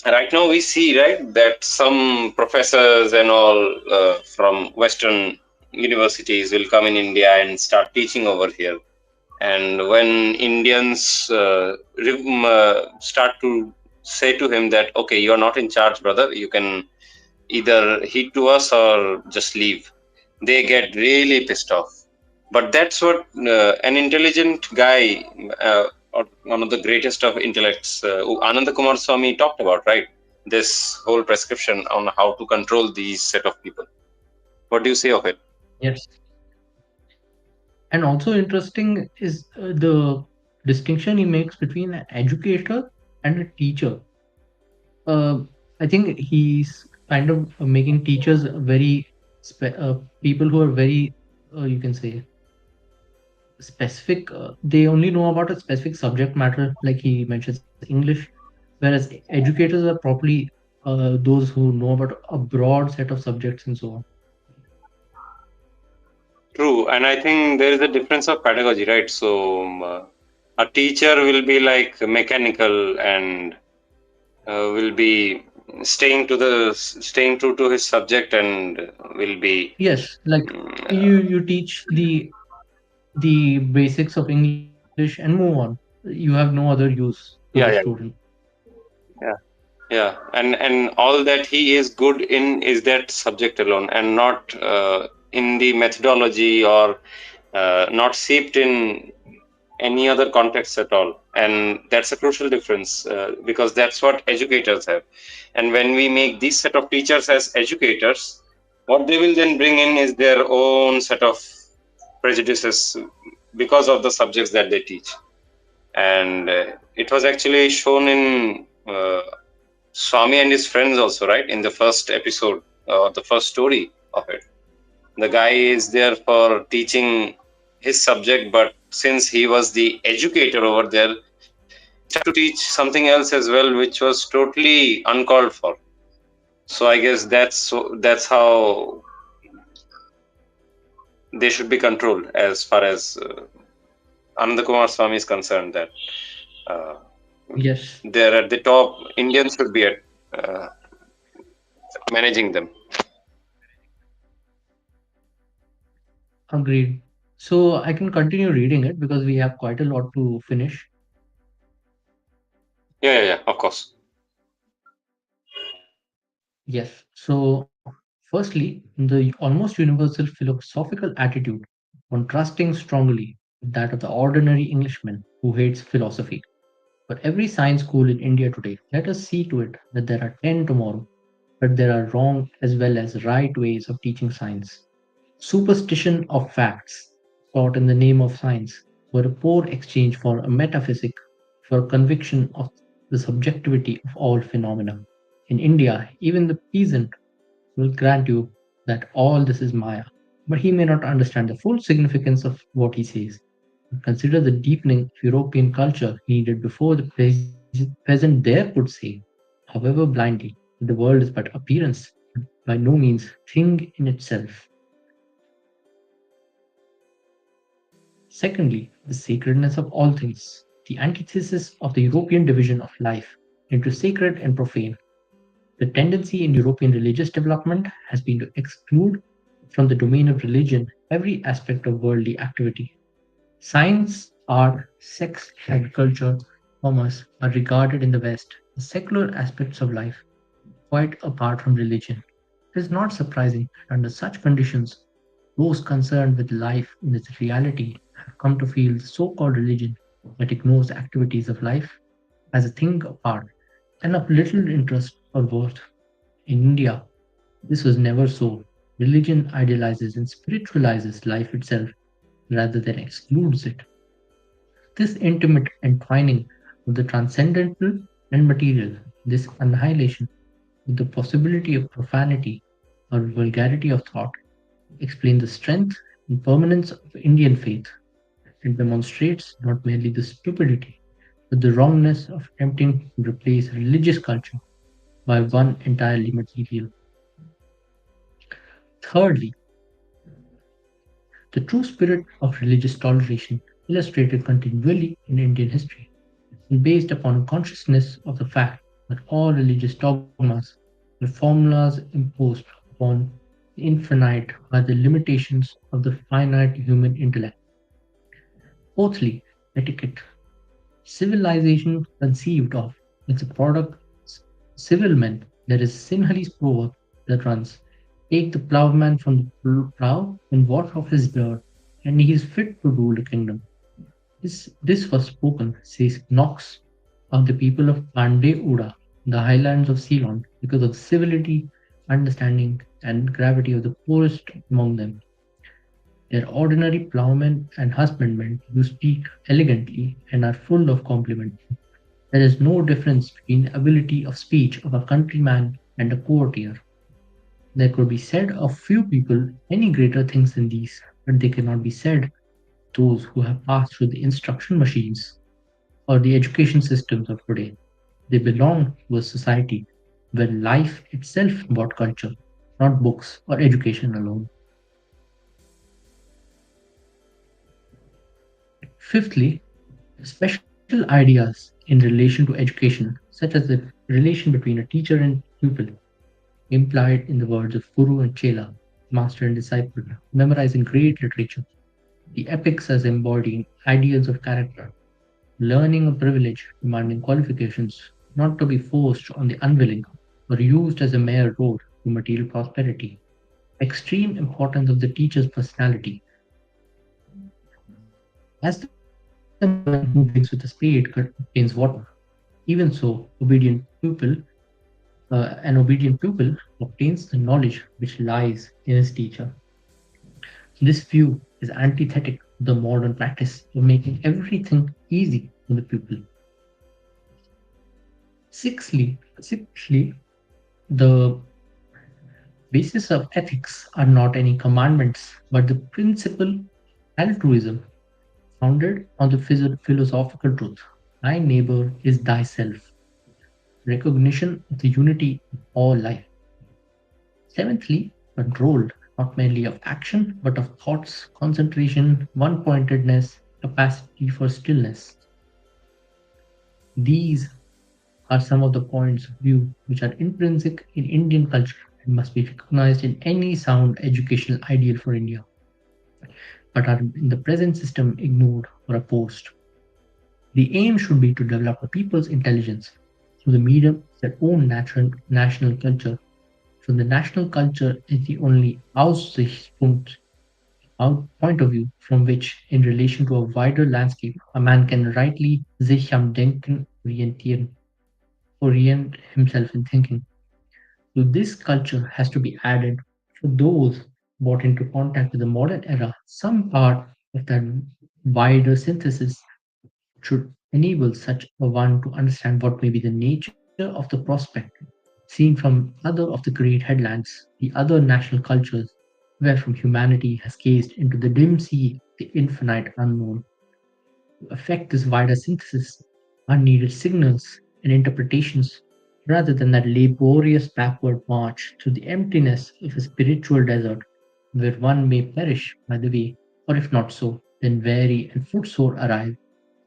right now we see, right, that some professors and all from Western universities will come in India and start teaching over here. And when Indians start to say to him that, okay, you're not in charge, brother, you can either heed to us or just leave, they get really pissed off. But that's what an intelligent guy, or one of the greatest of intellects, Ananda Coomaraswamy, talked about, right? This whole prescription on how to control these set of people. What do you say of it? Yes. And also interesting is the distinction he makes between an educator and a teacher. Uh, I think he's kind of making teachers very people who are very, you can say, specific. They only know about a specific subject matter, like he mentions English, whereas educators are properly those who know about a broad set of subjects and so on. True, and I think there is a difference of pedagogy, right? So a teacher will be like mechanical and will be staying true to his subject and will be Yes, like mm, you teach the basics of English and move on. You have no other use to the yeah, student. yeah, yeah, yeah, and all that he is good in is that subject alone, and not in the methodology, or not seeped in any other context at all. And that's a crucial difference, because that's what educators have. And when we make these set of teachers as educators, what they will then bring in is their own set of prejudices because of the subjects that they teach. And it was actually shown in Swami and his friends also, right? In the first episode, the first story of it, the guy is there for teaching his subject, but since he was the educator over there, to teach something else as well, which was totally uncalled for. So I guess that's how they should be controlled, as far as Ananda Kumar Swami is concerned. That uh, Yes, they're at the top. Indians should be at uh, managing them. agreed. So I can continue reading it because we have quite a lot to finish. Yeah, of course. Yes. So, firstly, the almost universal philosophical attitude on trusting strongly. that of the ordinary Englishman who hates philosophy. For every science school in India today, let us see to it that there are 10 tomorrow, but there are wrong as well as right ways of teaching science. Superstition of facts, taught in the name of science, were a poor exchange for a metaphysic, for a conviction of the subjectivity of all phenomena. In India, even the peasant will grant you that all this is Maya, but he may not understand the full significance of what he says. Consider the deepening of European culture needed before the peasant there could say, however blindly, that the world is but appearance, by no means thing in itself. Secondly, the sacredness of all things, the antithesis of the European division of life into sacred and profane. The tendency in European religious development has been to exclude from the domain of religion every aspect of worldly activity. Science, art, sex, agriculture, commerce are regarded in the West as secular aspects of life, quite apart from religion. It is not surprising that under such conditions, those concerned with life in its reality have come to feel the so called religion that ignores the activities of life as a thing apart and of little interest or worth. In India, this was never so. Religion idealizes and spiritualizes life itself rather than excludes it. This intimate entwining of the transcendental and material, this annihilation with the possibility of profanity or vulgarity of thought, explain the strength and permanence of Indian faith. It demonstrates not merely the stupidity, but the wrongness of attempting to replace religious culture by one entirely material. Thirdly, the true spirit of religious toleration, illustrated continually in Indian history, and based upon a consciousness of the fact that all religious dogmas are formulas imposed upon the infinite by the limitations of the finite human intellect. Fourthly, etiquette. Civilization conceived of as a product of civil men. There is Sinhalese proverb that runs, take the plowman from the plow and wash off his dirt, and he is fit to rule a kingdom. This was spoken, says Knox, of the people of Pandey Uda, the highlands of Ceylon, because of the civility, understanding, and gravity of the poorest among them. They are ordinary ploughmen and husbandmen who speak elegantly and are full of compliment. There is no difference between the ability of speech of a countryman and a courtier. There could be said of few people any greater things than these, but they cannot be said of those who have passed through the instruction machines or the education systems of today. They belong to a society where life itself bought culture, not books or education alone. Fifthly, special ideas in relation to education, such as the relation between a teacher and pupil, implied in the words of Guru and Chela, master and disciple, memorizing great literature, the epics as embodying ideals of character, learning a privilege demanding qualifications, not to be forced on the unwilling or used as a mere road to material prosperity. Extreme importance of the teacher's personality. As the man who digs with a spade obtains water, even so, an obedient pupil obtains the knowledge which lies in his teacher. This view is antithetic to the modern practice of making everything easy for the pupil. Sixthly, the basis of ethics are not any commandments, but the principle altruism founded on the philosophical truth. Thy neighbor is thyself. Recognition of the unity of all life. Seventhly, control not merely of action but of thoughts, concentration, one pointedness, capacity for stillness. These are some of the points of view which are intrinsic in Indian culture and must be recognized in any sound educational ideal for India, but are in the present system ignored or opposed. The aim should be to develop a people's intelligence through the medium of their own natural national culture. So the national culture is the only Aussichtspunkt, point of view from which, in relation to a wider landscape, a man can rightly sich am Denken orient himself in thinking. To this culture has to be added, for those brought into contact with the modern era, some part of that wider synthesis should enable such a one to understand what may be the nature of the prospect seen from other of the great headlands, the other national cultures, where from humanity has gazed into the dim sea, the infinite unknown. To effect this wider synthesis are needed signals and interpretations rather than that laborious backward march through the emptiness of a spiritual desert where one may perish by the way, or if not so, then weary and footsore arrive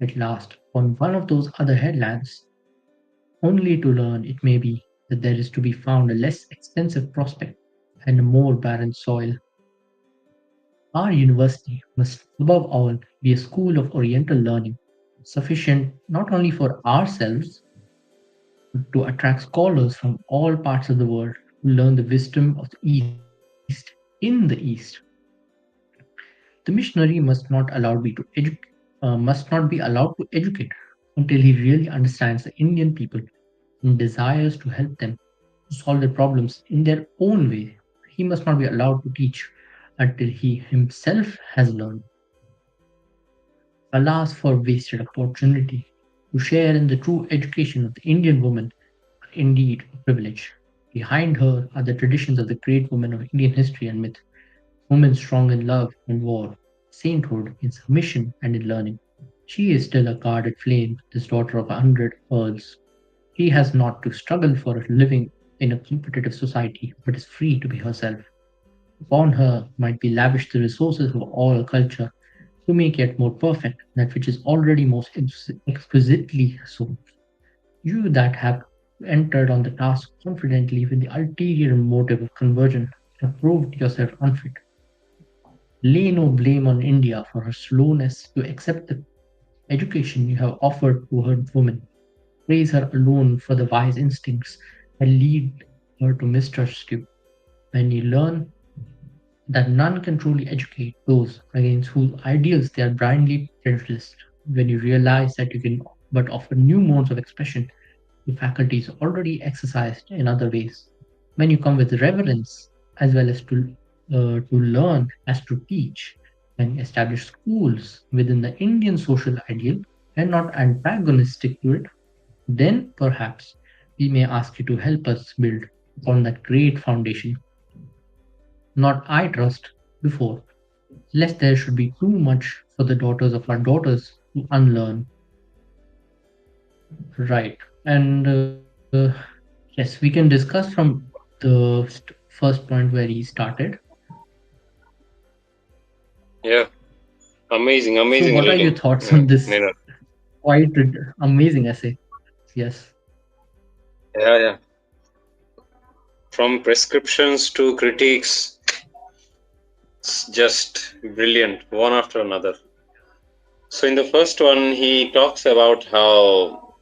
at last on one of those other headlands, only to learn, it may be, that there is to be found a less extensive prospect and a more barren soil. Our university must above all be a school of Oriental learning, sufficient not only for ourselves, but to attract scholars from all parts of the world to learn the wisdom of the East in the East. The missionary must not be allowed to educate until he really understands the Indian people and desires to help them to solve their problems in their own way. He must not be allowed to teach until he himself has learned. Alas for wasted opportunity to share in the true education of the Indian woman, but indeed a privilege. Behind her are the traditions of the great women of Indian history and myth, women strong in love and war, sainthood in submission and in learning. She is still a guarded flame, this daughter of 100 earls. She has not to struggle for a living in a competitive society, but is free to be herself. Upon her might be lavished the resources of all culture to make yet more perfect that which is already most exquisitely so. You that have entered on the task confidently with the ulterior motive of conversion have proved yourself unfit. Lay no blame on India for her slowness to accept the education you have offered to her woman. Praise her alone for the wise instincts that lead her to mistrust you. When you learn that none can truly educate those against whose ideals they are blindly prejudiced, when you realize that you can but offer new modes of expression to faculties already exercised in other ways, when you come with reverence as well as to learn as to teach, when you establish schools within the Indian social ideal and not antagonistic to it, then perhaps we may ask you to help us build upon that great foundation. Not I trust before, lest there should be too much for the daughters of our daughters to unlearn. Right. And yes, we can discuss from first point where he started. Yeah, amazing, So, amazing what are your reading. thoughts on this Nina. quite amazing essay? Yes. Yeah, yeah. From prescriptions to critiques, it's just brilliant, one after another. So, in the first one, he talks about how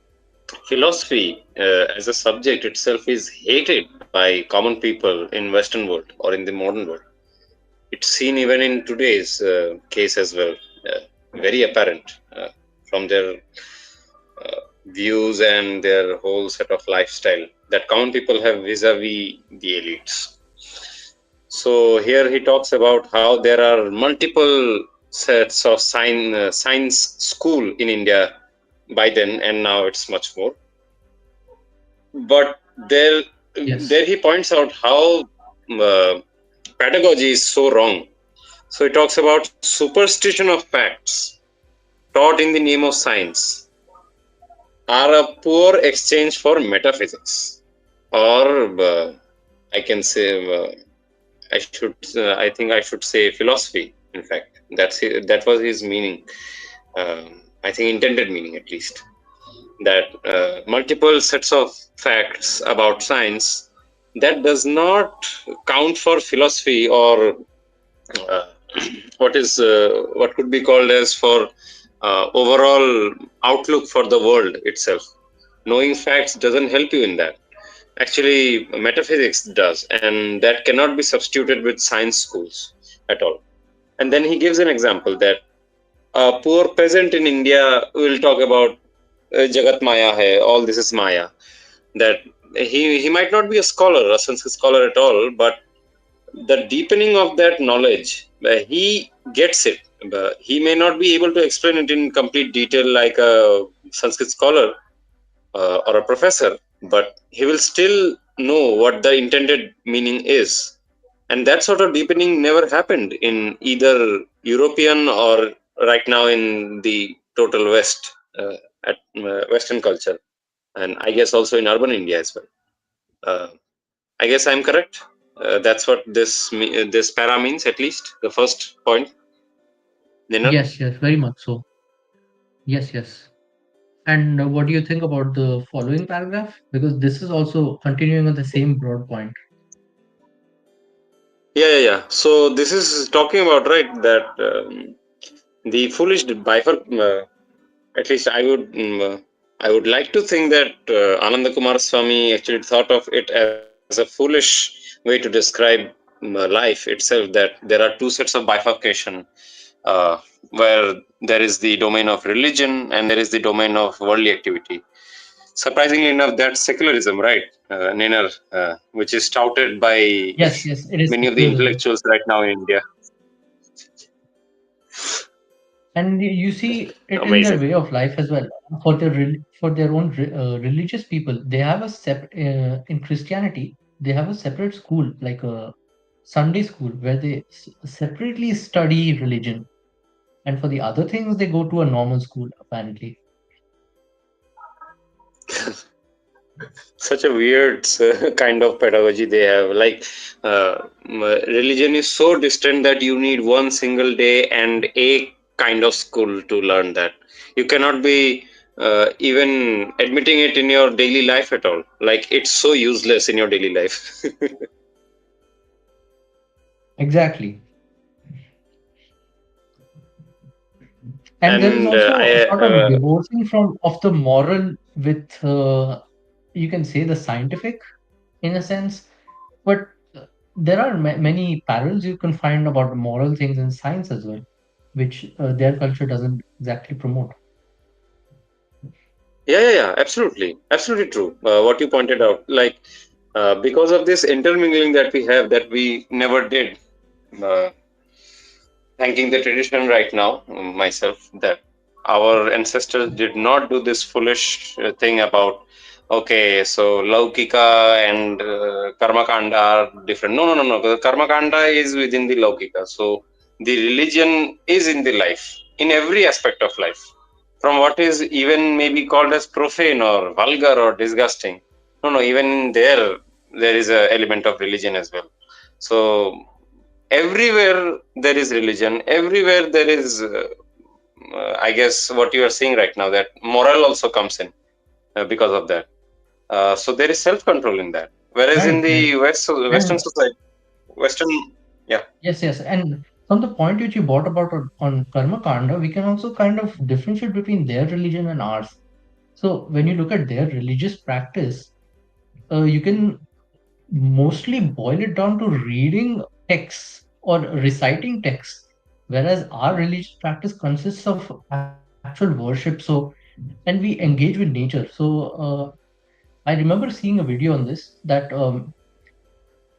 philosophy as a subject itself is hated by common people in Western world or in the modern world. It's seen even in today's case as well, uh, very apparent from their views and their whole set of lifestyle that common people have vis-a-vis the elites. So here he talks about how there are multiple sets of science school in India by then, and now it's much more. But there Yes. he points out how uh, pedagogy is so wrong. So he talks about superstition of facts taught in the name of science are a poor exchange for metaphysics, or I can say I think I should say philosophy. In fact, that was his meaning. I think intended meaning, at least, that multiple sets of facts about science that does not count for philosophy or uh, what could be called as for overall outlook for the world itself. Knowing facts doesn't help you in that. Actually, metaphysics does, and that cannot be substituted with science schools at all. And then he gives an example that a poor peasant in India will talk about Jagat Maya hai, all this is Maya. That he might not be a scholar, a Sanskrit scholar at all, but the deepening of that knowledge, he gets it. He may not be able to explain it in complete detail like a Sanskrit scholar or a professor, but he will still know what the intended meaning is. And that sort of deepening never happened in either European or right now in the total West, at Western culture, and I guess also in urban India as well. uh, I guess I'm correct. That's what this para means, at least the first point. Dinner. Yes, yes, very much so. Yes, yes. And what do you think about the following paragraph? Because this is also continuing on the same broad point. Yeah. So this is talking about, right, that the foolish at least I would like to think that Ananda Coomaraswamy actually thought of it as a foolish way to describe life itself. That there are two sets of bifurcation, uh, where there is the domain of religion and there is the domain of worldly activity. Surprisingly enough, that's secularism, right, Nainer, which is touted by Yes, yes, it is many of the secularism. intellectuals right now in India. And you see it in their Amazing. way of life as well. For their own religious people, they have a in Christianity, they have a separate school, like a Sunday school, where they separately study religion. And for the other things, they go to a normal school, apparently. Such a weird kind of pedagogy they have. Like, religion is so distant that you need one single day and a kind of school to learn that. You cannot be even admitting it in your daily life at all. Like, it's so useless in your daily life. Exactly. And there is And also a I sort of divorcing from of the moral with, you can say, the scientific in a sense. But there are many parallels you can find about moral things in science as well, which their culture doesn't exactly promote. yeah, absolutely true. What you pointed out, like, because of this intermingling that we have, that we never did. Uh, Thanking the tradition right now, myself, that our ancestors did not do this foolish thing about, okay, so Laukika and Karma Kanda are different. No. The Karma Kanda is within the Laukika. So the religion is in the life, in every aspect of life, from what is even maybe called as profane or vulgar or disgusting. No, even in there is a element of religion as well. So everywhere there is religion, everywhere there is I guess what you are seeing right now, that moral also comes in because of that. So there is self control in that, whereas in Right, right. the western And society, western, yeah. yes, yes. And from the point which you brought about on Karma Kanda, we can also kind of differentiate between their religion and ours. So when you look at their religious practice, you can mostly boil it down to reading texts or reciting texts, whereas our religious practice consists of actual worship. And we engage with nature. I remember seeing a video on this that,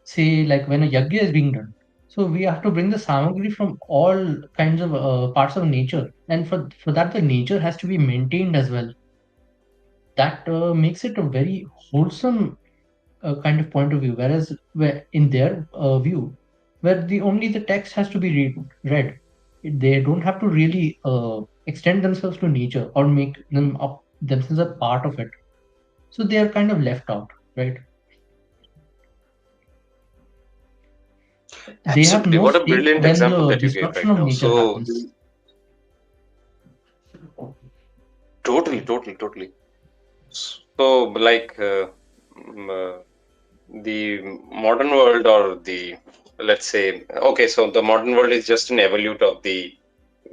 say, like when a yajna is being done, so we have to bring the samagri from all kinds of parts of nature, and for that the nature has to be maintained as well. That makes it a very wholesome kind of point of view, whereas where in their view, where the only the text has to be read, they don't have to really extend themselves to nature or make them up themselves a part of it. So they are kind of left out, right? They have Absolutely, no what a stake brilliant when example the that you gave destruction right of now. nature So happens. totally. So, like, mm, uh, the modern world, or the, let's say, okay, so the modern world is just an evolute of the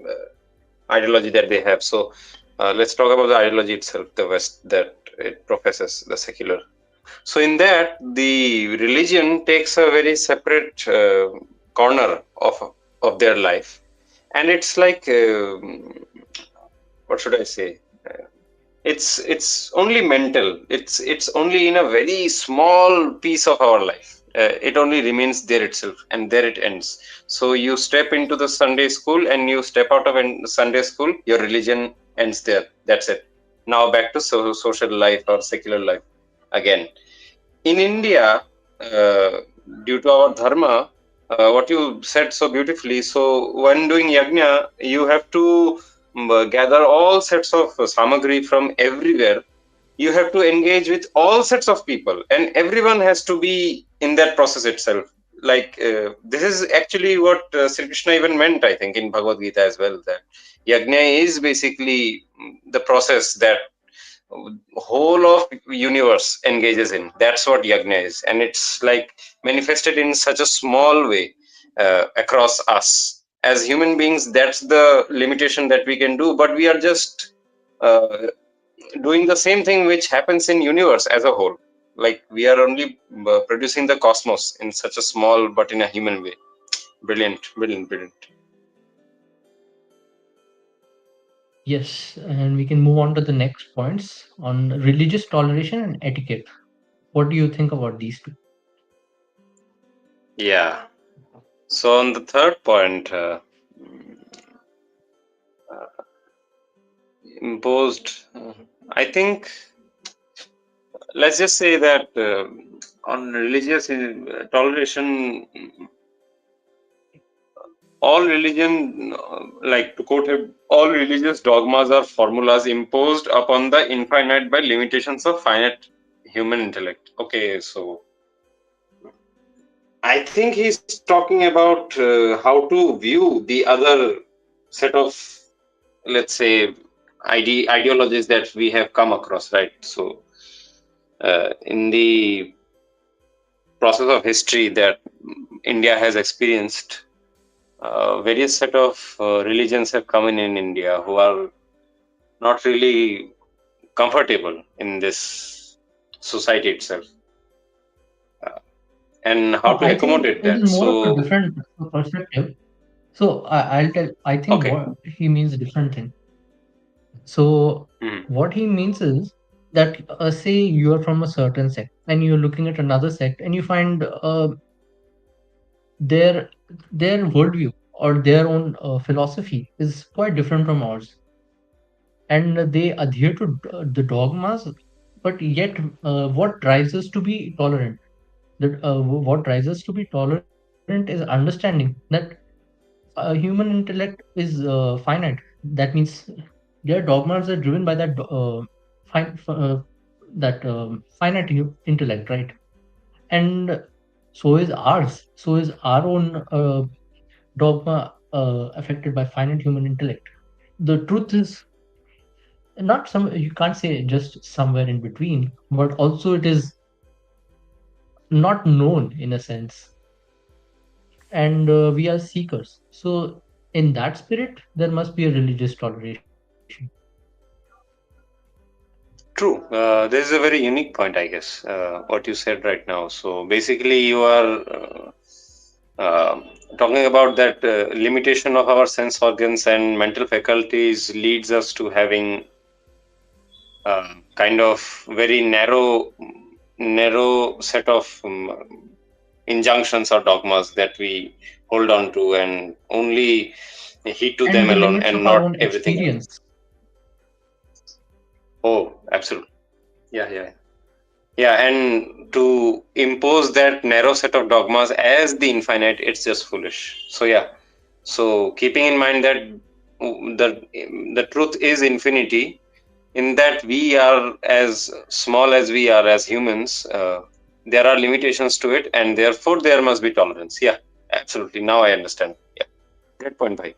uh, ideology that they have. So let's talk about the ideology itself, the West, that it professes, the secular. So in that, the religion takes a very separate corner of, of their life, and it's like what should I say? It's only mental. It's only in a very small piece of our life. It only remains there itself, and there it ends. So you step into the Sunday school, and you step out of Sunday school. Your religion ends there. That's it. Now back to social life or secular life again. In India, uh, due to our dharma, what you said so beautifully. So when doing yajna, you have to gather all sets of samagri from everywhere. You have to engage with all sets of people, and everyone has to be in that process itself. Like this is actually what Sri Krishna even meant, I think, in Bhagavad Gita as well. That yajna is basically the process that whole of universe engages in. That's what yajna is, and it's like manifested in such a small way across us as human beings. That's the limitation that we can do, but we are just uh, doing the same thing which happens in universe as a whole. Like we are only producing the cosmos in such a small but in a human way. Brilliant, brilliant, brilliant. Yes, and we can move on to the next points on religious toleration and etiquette. What do you think about these two? Yeah, so on the third point, imposed, I think, let's just say that on religious toleration, all religion, like to quote him, all religious dogmas are formulas imposed upon the infinite by limitations of finite human intellect. Okay, so I think he's talking about how to view the other set of, let's say, ideologies that we have come across, right? So in the process of history that India has experienced, various set of religions have come in India who are not really comfortable in this society itself, and how to I think accommodate it is that. more of a So, different perspective. So I'll tell. I think okay. what he means a different thing. So Mhm. what he means is that say you are from a certain sect and you're looking at another sect and you find their their worldview or their own philosophy is quite different from ours, and they adhere to the dogmas, but yet what drives us to be tolerant? What drives us to be tolerant is understanding that human intellect is finite. That means their dogmas are driven by fin- uh, that intellect, right? And so is ours. So is our own dogma affected by finite human intellect. The truth is not some. You can't say just somewhere in between, but also it is not known in a sense, and we are seekers. So, in that spirit, there must be a religious toleration. True. This is a very unique point, I guess, what you said right now. So basically, you are talking about that limitation of our sense organs and mental faculties leads us to having kind of very narrow set of injunctions or dogmas that we hold on to and only heed to them And the alone limits and of our not own everything else. experience. Oh, absolutely. Yeah, yeah. Yeah, and to impose that narrow set of dogmas as the infinite, it's just foolish. So yeah, so keeping in mind that the truth is infinity, in that we are as small as we are as humans, there are limitations to it, and therefore there must be tolerance. Yeah, absolutely. Now I understand. Yeah, great point, bhai.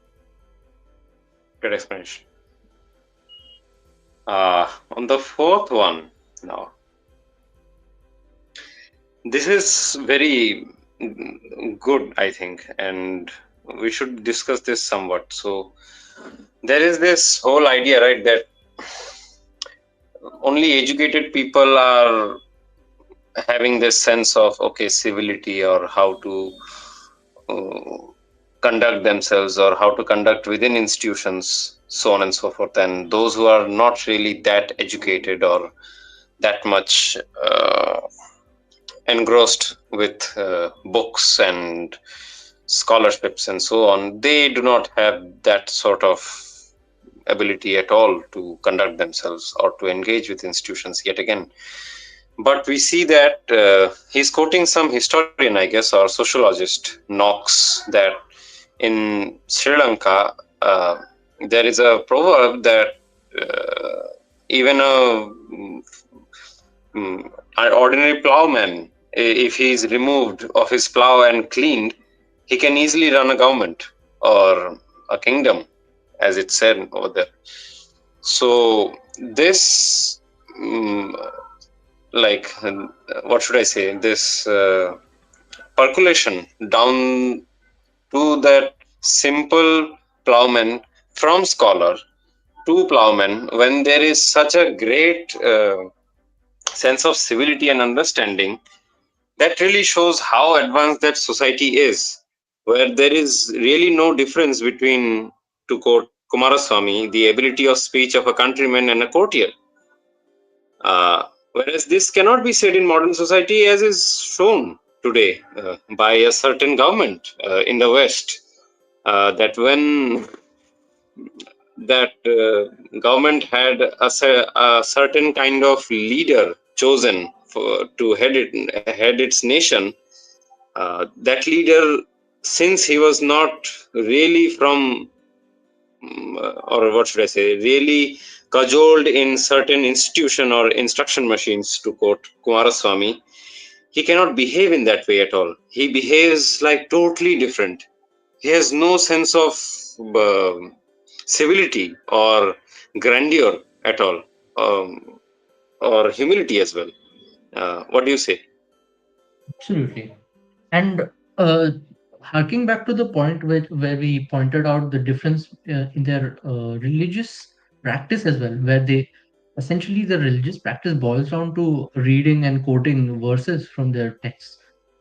Great explanation. On the fourth one now. This is very good, I think, and we should discuss this somewhat. So, there is this whole idea, right, that only educated people are having this sense of, okay, civility or how to uh, conduct themselves or how to conduct within institutions, so on and so forth. And those who are not really that educated or that much engrossed with books and scholarships and so on, they do not have that sort of ability at all to conduct themselves or to engage with institutions yet again. But we see that he's quoting some historian, I guess, or sociologist, Knox, that in Sri Lanka, there is a proverb that even an ordinary plowman, if he is removed of his plow and cleaned, he can easily run a government or a kingdom, as it's said over there. So this, like, what should I say? This percolation down to that simple plowman from scholar to plowman, when there is such a great sense of civility and understanding, that really shows how advanced that society is, where there is really no difference between, to quote Kumaraswamy, the ability of speech of a countryman and a courtier. Whereas this cannot be said in modern society, as is shown today by a certain government in the West, that when that government had a certain kind of leader chosen to head its nation, that leader, since he was not really from, or what should I say, really cajoled in certain institution or instruction machines, to quote Kumaraswamy, he cannot behave in that way at all. He behaves like totally different. He has no sense of civility or grandeur at all, or humility as well. What do you say? Absolutely. And harking back to the point where we pointed out the difference in their religious practice as well, where they essentially the religious practice boils down to reading and quoting verses from their texts,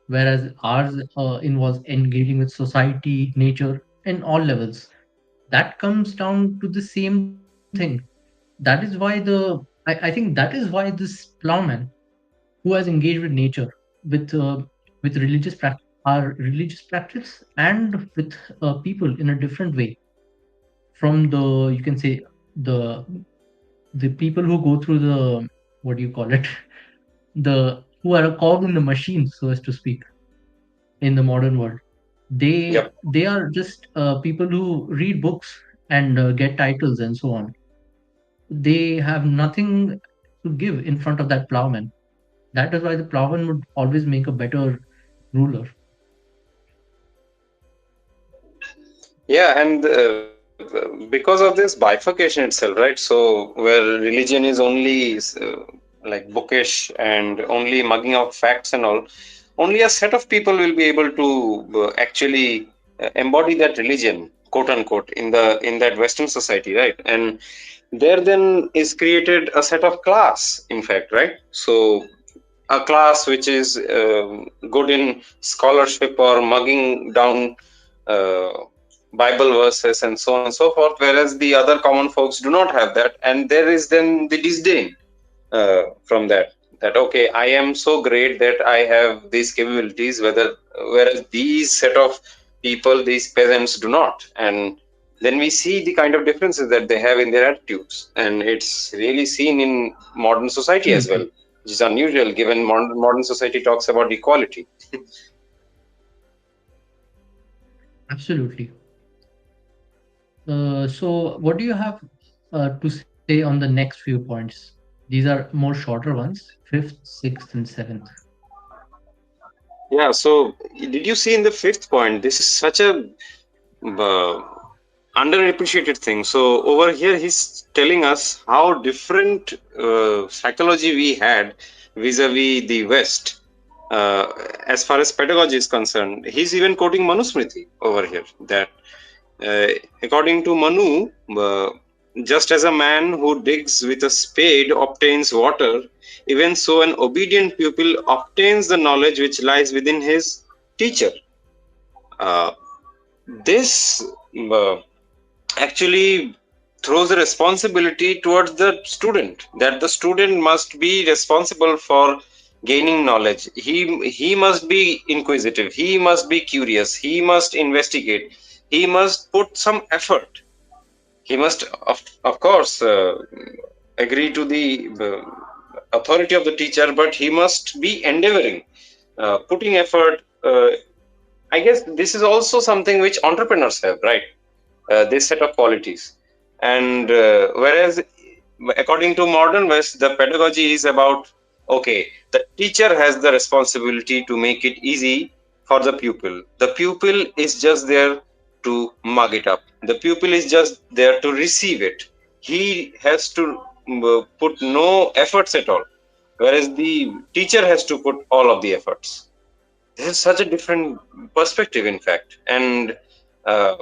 whereas ours involves engaging with society, nature, in all levels. That comes down to the same thing. That is why I think that is why this plowman who has engaged with nature, with religious practice, our religious practice, and with people in a different way from the, you can say, the people who go through the, what do you call it, the who are a cog in the machine, so as to speak, in the modern world. Yep. They are just people who read books and get titles and so on. They have nothing to give in front of that plowman. That is why the plowman would always make a better ruler. Yeah, and because of this bifurcation itself, right? So where religion is only like bookish and only mugging out facts and all, only a set of people will be able to actually embody that religion, quote unquote, in that Western society, right? And there then is created a set of class, in fact, right? So a class which is good in scholarship or mugging down uh, Bible verses and so on and so forth, whereas the other common folks do not have that, and there is then the disdain from that. That okay, I am so great that I have these capabilities, whereas these set of people, these peasants, do not, and then we see the kind of differences that they have in their attitudes, and it's really seen in modern society as well, Absolutely. which is unusual given modern society talks about equality. Absolutely. So, what do you have to say on the next few points? These are more shorter ones, fifth, sixth, and seventh. Yeah, so did you see in the fifth point? This is such a uh, underappreciated thing. So over here, he's telling us how different psychology we had vis-a-vis the West. As far as pedagogy is concerned, he's even quoting Manusmriti over here. That uh, according to Manu, just as a man who digs with a spade obtains water, even so an obedient pupil obtains the knowledge which lies within his teacher. Uh, this uh, actually throws a responsibility towards the student, that the student must be responsible for gaining knowledge. He must be inquisitive, he must be curious, he must investigate, he must put some effort. He must of course agree to the authority of the teacher, but he must be endeavoring, putting effort. I guess this is also something which entrepreneurs have, right? This set of qualities. And whereas, according to modern West, the pedagogy is about, okay, the teacher has the responsibility to make it easy for the pupil. The pupil is just there to mug it up. The pupil is just there to receive it. He has to put no efforts at all, whereas the teacher has to put all of the efforts. This is such a different perspective, in fact. And uh,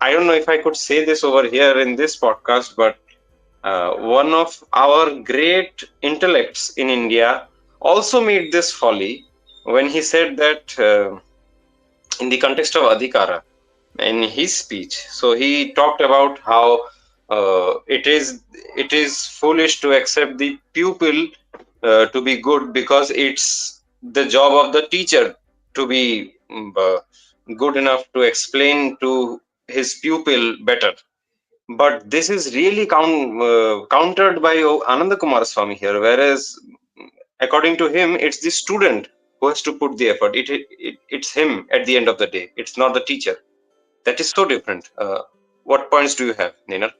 I don't know if I could say this over here in this podcast, but one of our great intellects in India also made this folly when he said that in the context of Adhikara in his speech. So he talked about how it is foolish to accept the pupil to be good, because it's the job of the teacher to be good enough to explain to his pupil better. But this is really countered by Ananda Coomaraswamy here, whereas according to him, it's the student who has to put the effort. It's him at the end of the day. It's not the teacher. That is so different. What points do you have, Nina,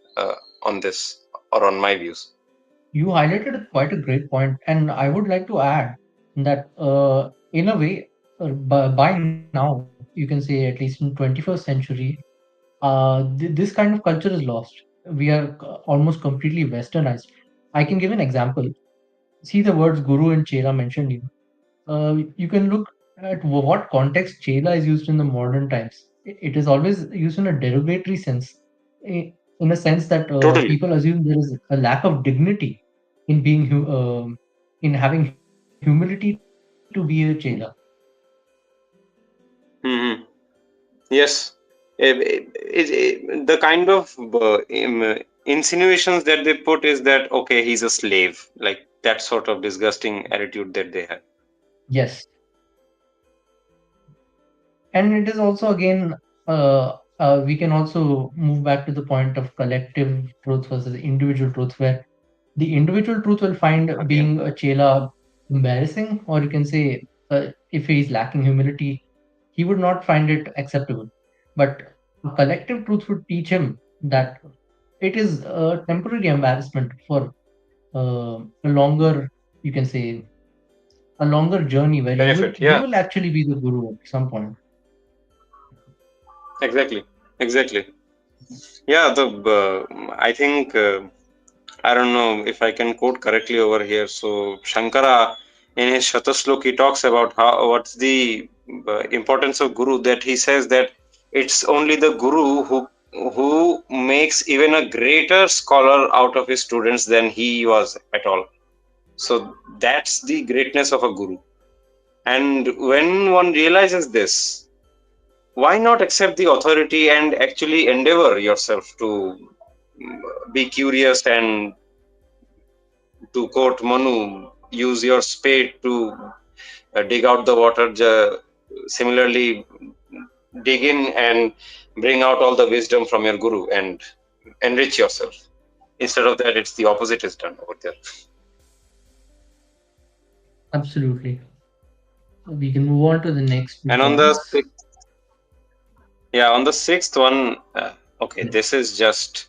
on this or on my views? You highlighted quite a great point, and I would like to add that in a way, by now, you can say at least in 21st century, this kind of culture is lost. We are almost completely westernized. I can give an example. See the words guru and chela mentioned here. You can look at what context chela is used in the modern times. It is always used in a derogatory sense, in a sense that Totally. people assume there is a lack of dignity in in having humility to be a chela. Hmm. Yes. The kind of insinuations that they put is that, okay, he's a slave, like that sort of disgusting attitude that they have. Yes, and it is also again we can also move back to the point of collective truth versus individual truth, where the individual truth will find Again. being a chela embarrassing, or you can say if he is lacking humility, he would not find it acceptable. But a collective truth would teach him that it is a temporary embarrassment for a longer, you can say, a longer journey where Benefit. you Yeah, will actually be the guru at some point. exactly. Exactly. Yeah, I think I don't know if I can quote correctly over here. So Shankara, in his Shataslok, he talks about how what's the importance of guru. That he says that it's only the guru who makes even a greater scholar out of his students than he was at all. So that's the greatness of a guru. And when one realizes this, why not accept the authority and actually endeavor yourself to be curious and, to quote Manu, use your spade to dig out the water. Similarly, dig in and bring out all the wisdom from your guru and enrich yourself. Instead of that, it's the opposite is done over there. Absolutely. We can move on to the next few And on the points. sixth, yeah, on the sixth one, okay, Yeah. this is just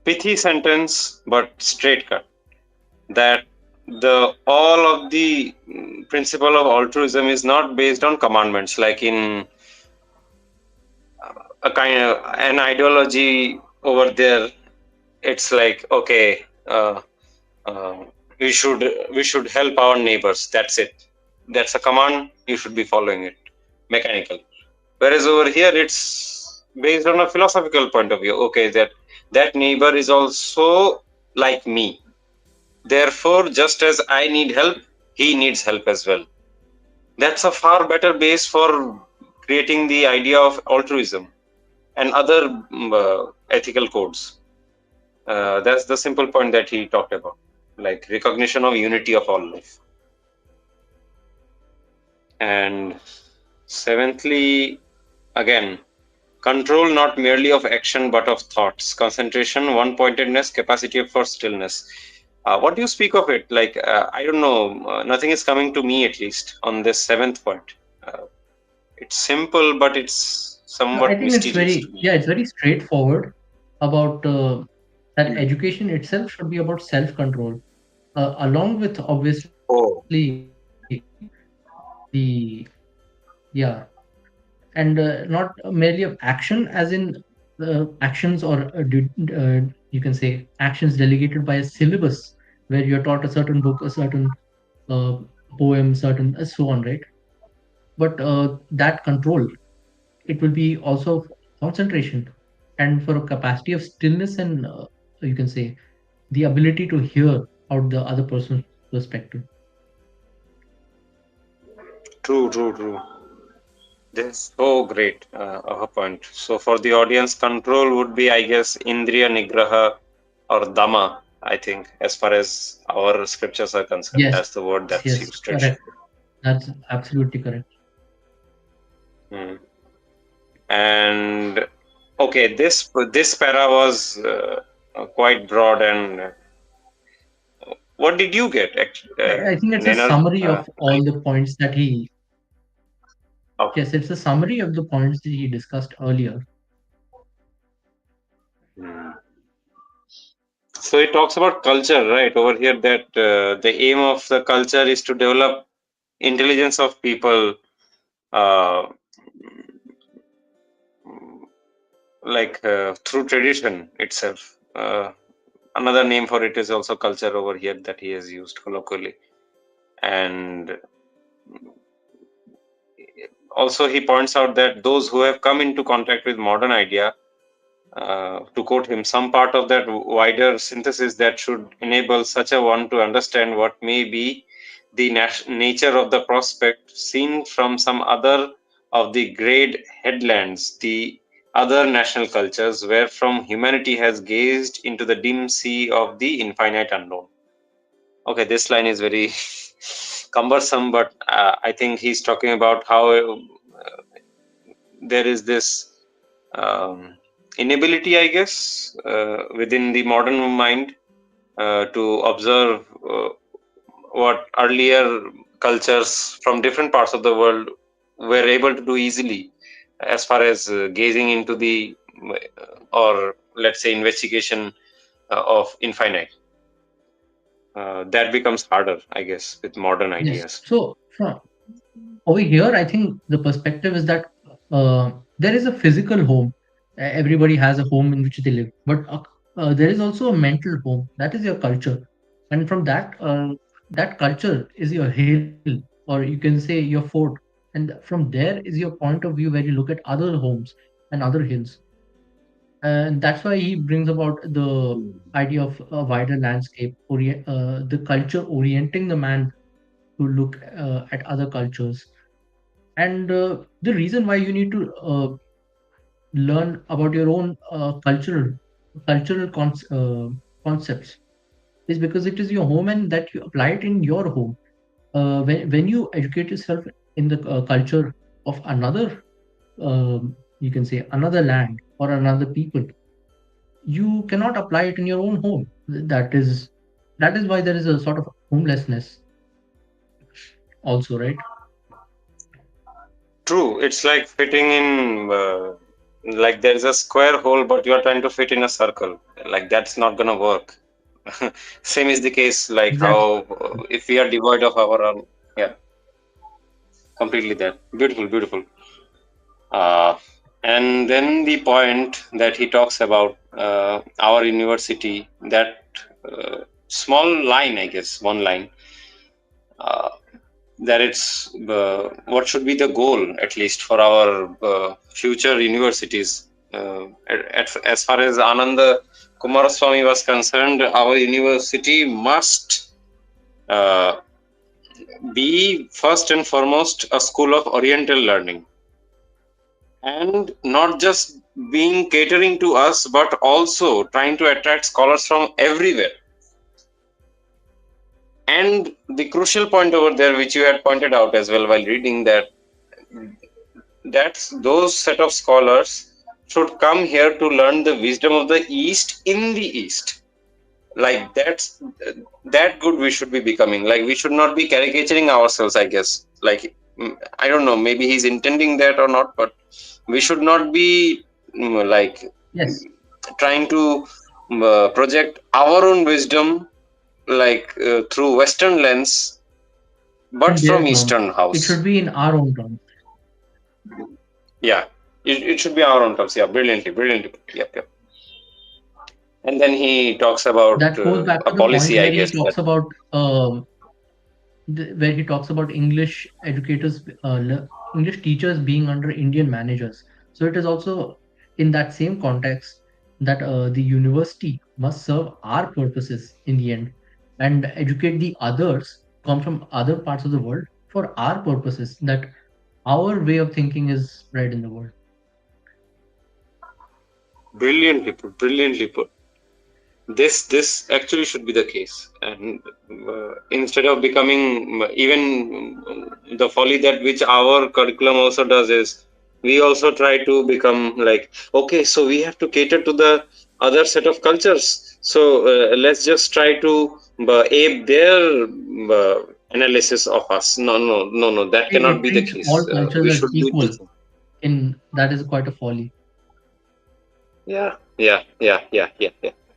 pithy sentence but straight cut. That the all of the principle of altruism is not based on commandments, like in a kind of an ideology over there. It's like, okay, uh, we should we should help our neighbors. That's it. That's a command. You should be following it mechanically. Whereas over here, it's based on a philosophical point of view. Okay, that neighbor is also like me. Therefore, just as I need help, he needs help as well. That's a far better base for creating the idea of altruism and other ethical codes. That's the simple point that he talked about, like recognition of unity of all life. And seventhly, again, control not merely of action but of thoughts, concentration, one pointedness, capacity for stillness. What do you speak of it? Like, I don't know, nothing is coming to me at least on this seventh point. Uh, it's simple, but it's I somewhat think it's mysterious to very, me. yeah, it's very straightforward about that Hmm. education itself should be about self-control, along with obviously Oh, the, yeah, and not merely of action, as in actions or you can say actions delegated by a syllabus where you're taught a certain book, a certain uh, poem, certain so on, right? But that control, it will be also concentration and for a capacity of stillness and you can say the ability to hear out the other person's perspective. true, true, true. This is so great of a point. So for the audience, control would be, I guess, Indriya Nigraha or Dhamma, I think, as far as our scriptures are concerned. Yes, That's the word yes, that's used correct. traditionally. That's absolutely correct. Hmm. And okay, this para was quite broad. And what did you get, I think it's a Nenar? summary of all the points that he, Okay. yes, it's a summary of the points that he discussed earlier. Hmm. So it talks about culture, right? Over here, that the aim of the culture is to develop intelligence of people, uh, like through tradition itself. Another name for it is also culture over here that he has used colloquially. And also he points out that those who have come into contact with modern idea, to quote him, some part of that wider synthesis that should enable such a one to understand what may be the nature of the prospect seen from some other of the great headlands, the other national cultures, where from humanity has gazed into the dim sea of the infinite unknown. Okay, this line is very cumbersome, but I think he's talking about how there is this um, inability, I guess, within the modern mind to observe what earlier cultures from different parts of the world were able to do easily, as far as gazing into the, or let's say, investigation of infinite. That becomes harder, I guess, with modern Yes. ideas. So from over here, I think the perspective is that there is a physical home. Everybody has a home in which they live, but there is also a mental home. That is your culture, and from that, that culture is your hill, or you can say your fort. And from there is your point of view where you look at other homes and other hills, and that's why he brings about the idea of a wider landscape, the culture orienting the man to look at other cultures. And the reason why you need to learn about your own cultural concepts is because it is your home and that you apply it in your home. When you educate yourself in the culture of another, you can say another land or another people, you cannot apply it in your own home. That is why there is a sort of homelessness also, right? True, it's like fitting in, like there's a square hole, but you're trying to fit in a circle. Like that's not gonna work. Same is the case, like Exactly. how if we are devoid of our own, yeah, completely that. Beautiful, beautiful. Uh, and then the point that he talks about our university, that small line, I guess, one line, uh, that it's what should be the goal, at least for our future universities. As far as Ananda Coomaraswamy was concerned, our university must uh, be first and foremost a school of Oriental learning. and not just being catering to us, but also trying to attract scholars from everywhere. And the crucial point over there, which you had pointed out as well while reading, that's those set of scholars should come here to learn the wisdom of the East in the East. Like that good we should be becoming. Like we should not be caricaturing ourselves, I guess. Like I don't know, maybe he's intending that or not, but we should not be like Yes, trying to project our own wisdom like through Western lens, but in their from terms. Eastern It should house. be in our own terms. Yeah, it should be our own terms. Yeah, brilliantly put. Yep. And then he talks about That goes back a to the point policy, I where he guess. That talks about where he talks about English educators, English teachers being under Indian managers. So it is also in that same context that the university must serve our purposes in the end and educate the others come from other parts of the world for our purposes. That our way of thinking is spread in the world. brilliantly put. This actually should be the case, and instead of becoming even the folly that which our curriculum also does is we also try to become like, okay, so we have to cater to the other set of cultures, so let's just try to ape their analysis of us. No, that cannot It be the treats all case. cultures We as should do it equal. different. In that is quite a folly. Yeah.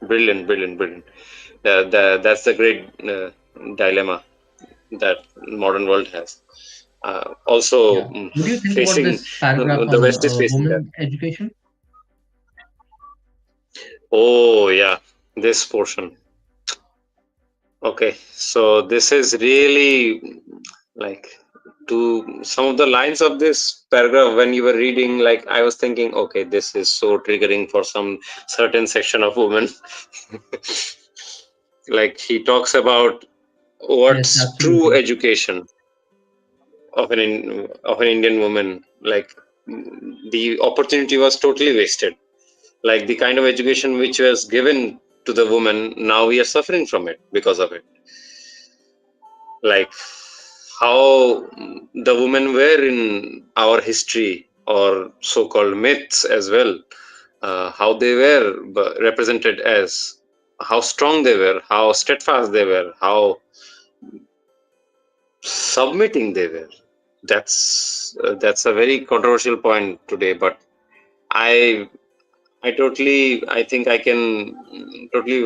Brilliant. That's the great dilemma that modern world has. Also, Yeah. What do you think about facing this paragraph the on West is facing that. women education? Oh yeah, this portion. Okay, so this is really like to some of the lines of this paragraph when you were reading, like I was thinking, okay, this is so triggering for some certain section of women. Like he talks about Yes, what's true absolutely. education of an Indian woman. Like the opportunity was totally wasted. Like the kind of education which was given to the woman, now we are suffering from it because of it. Like how the women were in our history or so-called myths as well, how they were represented as, how strong they were, how steadfast they were, how submitting they were. That's a very controversial point today, but I I think I can totally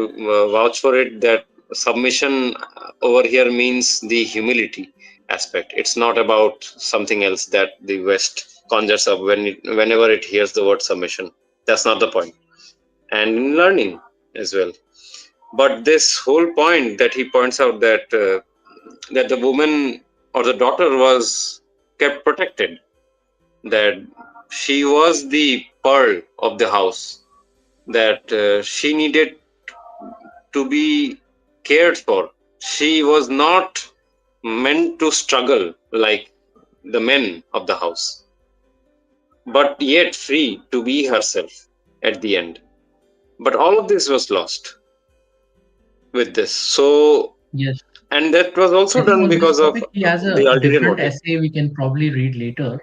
vouch for it that submission over here means the humility aspect. It's not about something else that the West conjures up whenever it hears the word submission. That's not the point. And in learning as well. But this whole point that he points out that the woman or the daughter was kept protected, that she was the pearl of the house, that she needed to be cared for. She was not meant to struggle like the men of the house, but yet free to be herself at the end. But all of this was lost with this. So, Yes. and that was I also think done on this because of topic he has the a ulterior different motive. essay we can probably read later.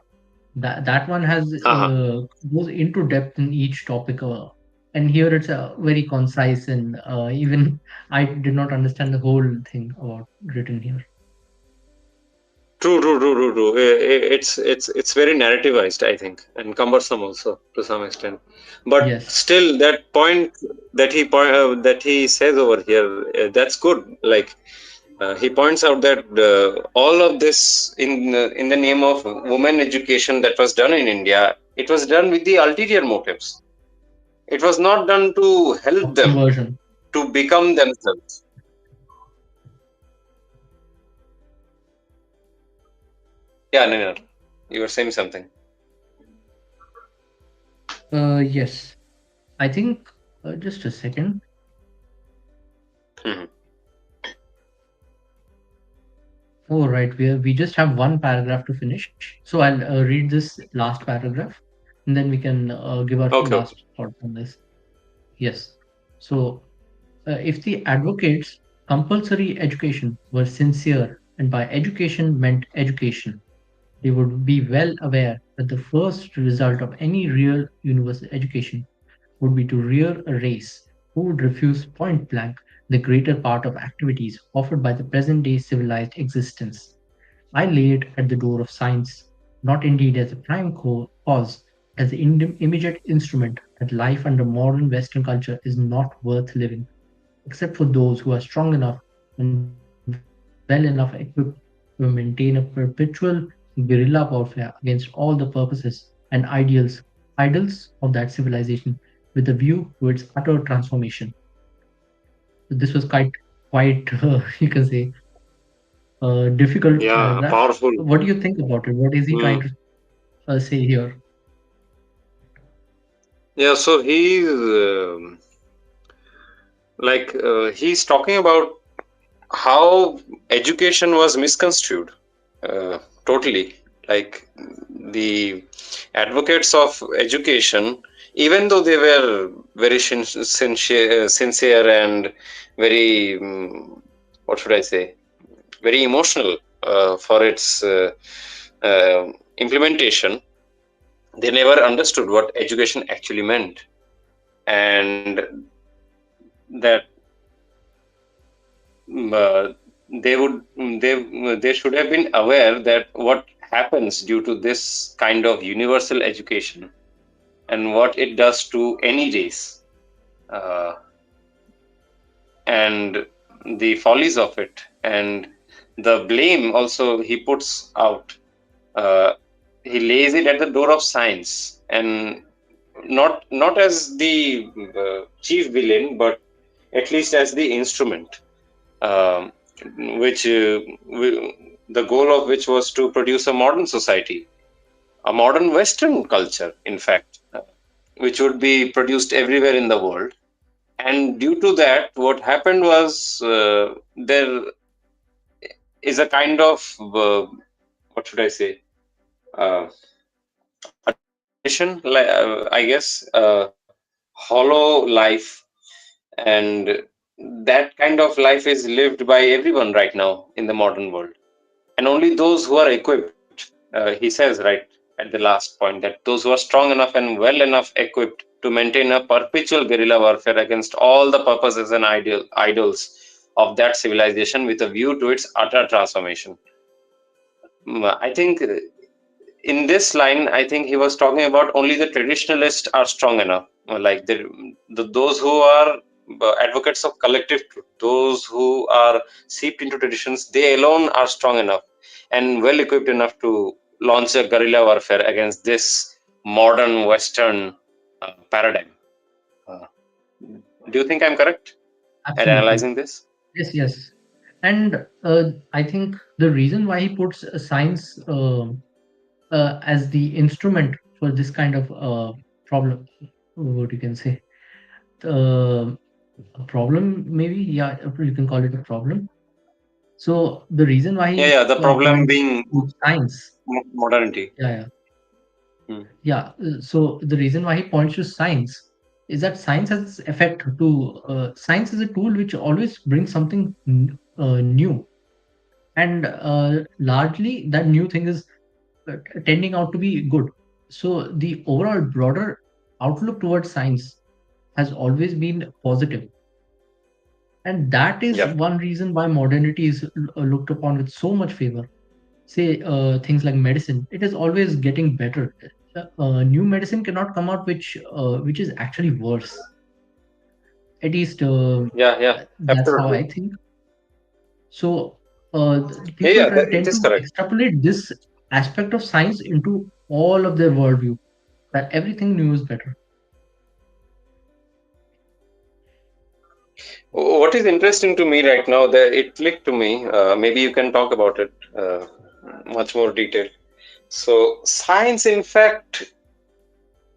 That one has Haha. goes into depth in each topic, and here it's very concise and even I did not understand the whole thing about written here. True. It's very narrativized, I think, and cumbersome also to some extent. But Yes. still, that point that he says over here, that's good. Like he points out that all of this in the name of women education that was done in India, it was done with the ulterior motives. It was not done to help Of them conversion. to become themselves. Yeah, no. You were saying something. Yes. I think just a second. Mhm. Oh, right. We just have one paragraph to finish. So I'll read this last paragraph. and then we can give our Okay, okay. last thought on this. Yes. So, if the advocates compulsory education were sincere, and by education meant education, they would be well aware that the first result of any real universal education would be to rear a race who would refuse point blank the greater part of activities offered by the present day civilized existence. I lay it at the door of science, not indeed as a prime cause, as the immediate instrument that life under modern Western culture is not worth living, except for those who are strong enough and well enough equipped to maintain a perpetual guerrilla warfare against all the purposes and idols of that civilization with a view to its utter transformation. This was quite you can say difficult Yeah, paragraph. powerful. What do you think about it? What is he trying Mm. to say here? Yeah, so he's talking about how education was misconstrued totally. Like the advocates of education, even though they were very sincere and very, what should I say, very emotional for its implementation, they never understood what education actually meant, and that uh, they should have been aware that what happens due to this kind of universal education and what it does to any race, uh, and the follies of it, and the blame also he puts out. uh, he lays it at the door of science, and not as the chief villain, but at least as the instrument, um, which the goal of which was to produce a modern society, a modern Western culture, in fact, which would be produced everywhere in the world. And due to that, what happened was there is a kind of what should I say? Uh, a tradition, I guess, hollow life, and that kind of life is lived by everyone right now in the modern world, and only those who are equipped, he says right at the last point, that those who are strong enough and well enough equipped to maintain a perpetual guerrilla warfare against all the purposes and idols of that civilization with a view to its utter transformation. I think in this line, I think he was talking about only the traditionalists are strong enough, like those who are advocates of collective truth, those who are seeped into traditions, they alone are strong enough and well equipped enough to launch a guerrilla warfare against this modern Western paradigm. Uh, do you think I'm correct at Absolutely. analyzing this? Yes, yes. And I think the reason why he puts science as the instrument for this kind of problem, what you can say, a problem, maybe, yeah, you can call it a problem. So the reason why Yeah, he yeah. The problem points being to science, modernity. yeah, yeah, Hmm. yeah. So the reason why he points to science is that science has effect to science is a tool which always brings something new, and largely that new thing is tending out to be good. So the overall broader outlook towards science has always been positive, and that is Yeah. one reason why modernity is looked upon with so much favor. Say things like medicine, it is always getting better. New medicine cannot come out which is actually worse. At least Yeah, yeah. that's how Absolutely. I think. So the Yeah, people yeah. It tend is to correct. extrapolate this aspect of science into all of their worldview, that everything new is better. What is interesting to me right now, that it clicked to me, maybe you can talk about it much more detail. So, science, in fact,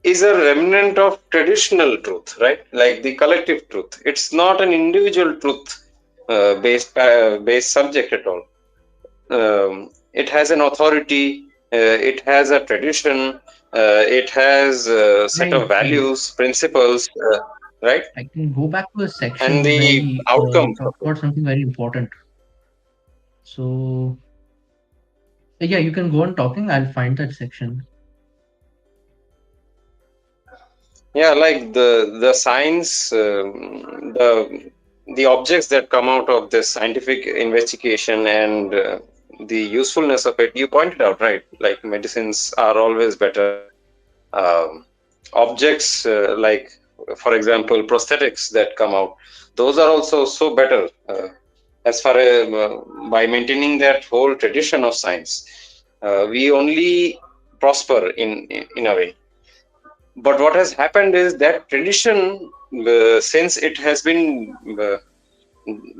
is a remnant of traditional truth, right? Like the collective truth. It's not an individual truth based subject at all. It has an authority. it has a tradition, it has a set of Right, right. values, principles, right? I can go back to a And section where the he outcomes of talked it. about something very important. So yeah, you can go on talking. I'll find that section. Yeah, like the science, the objects that come out of this scientific investigation and the usefulness of it. You pointed out, right? Like medicines are always better. Um, Objects like, for example, prosthetics that come out, those are also so better as far as by maintaining that whole tradition of science. We only prosper in a way, but what has happened is that tradition, since it has been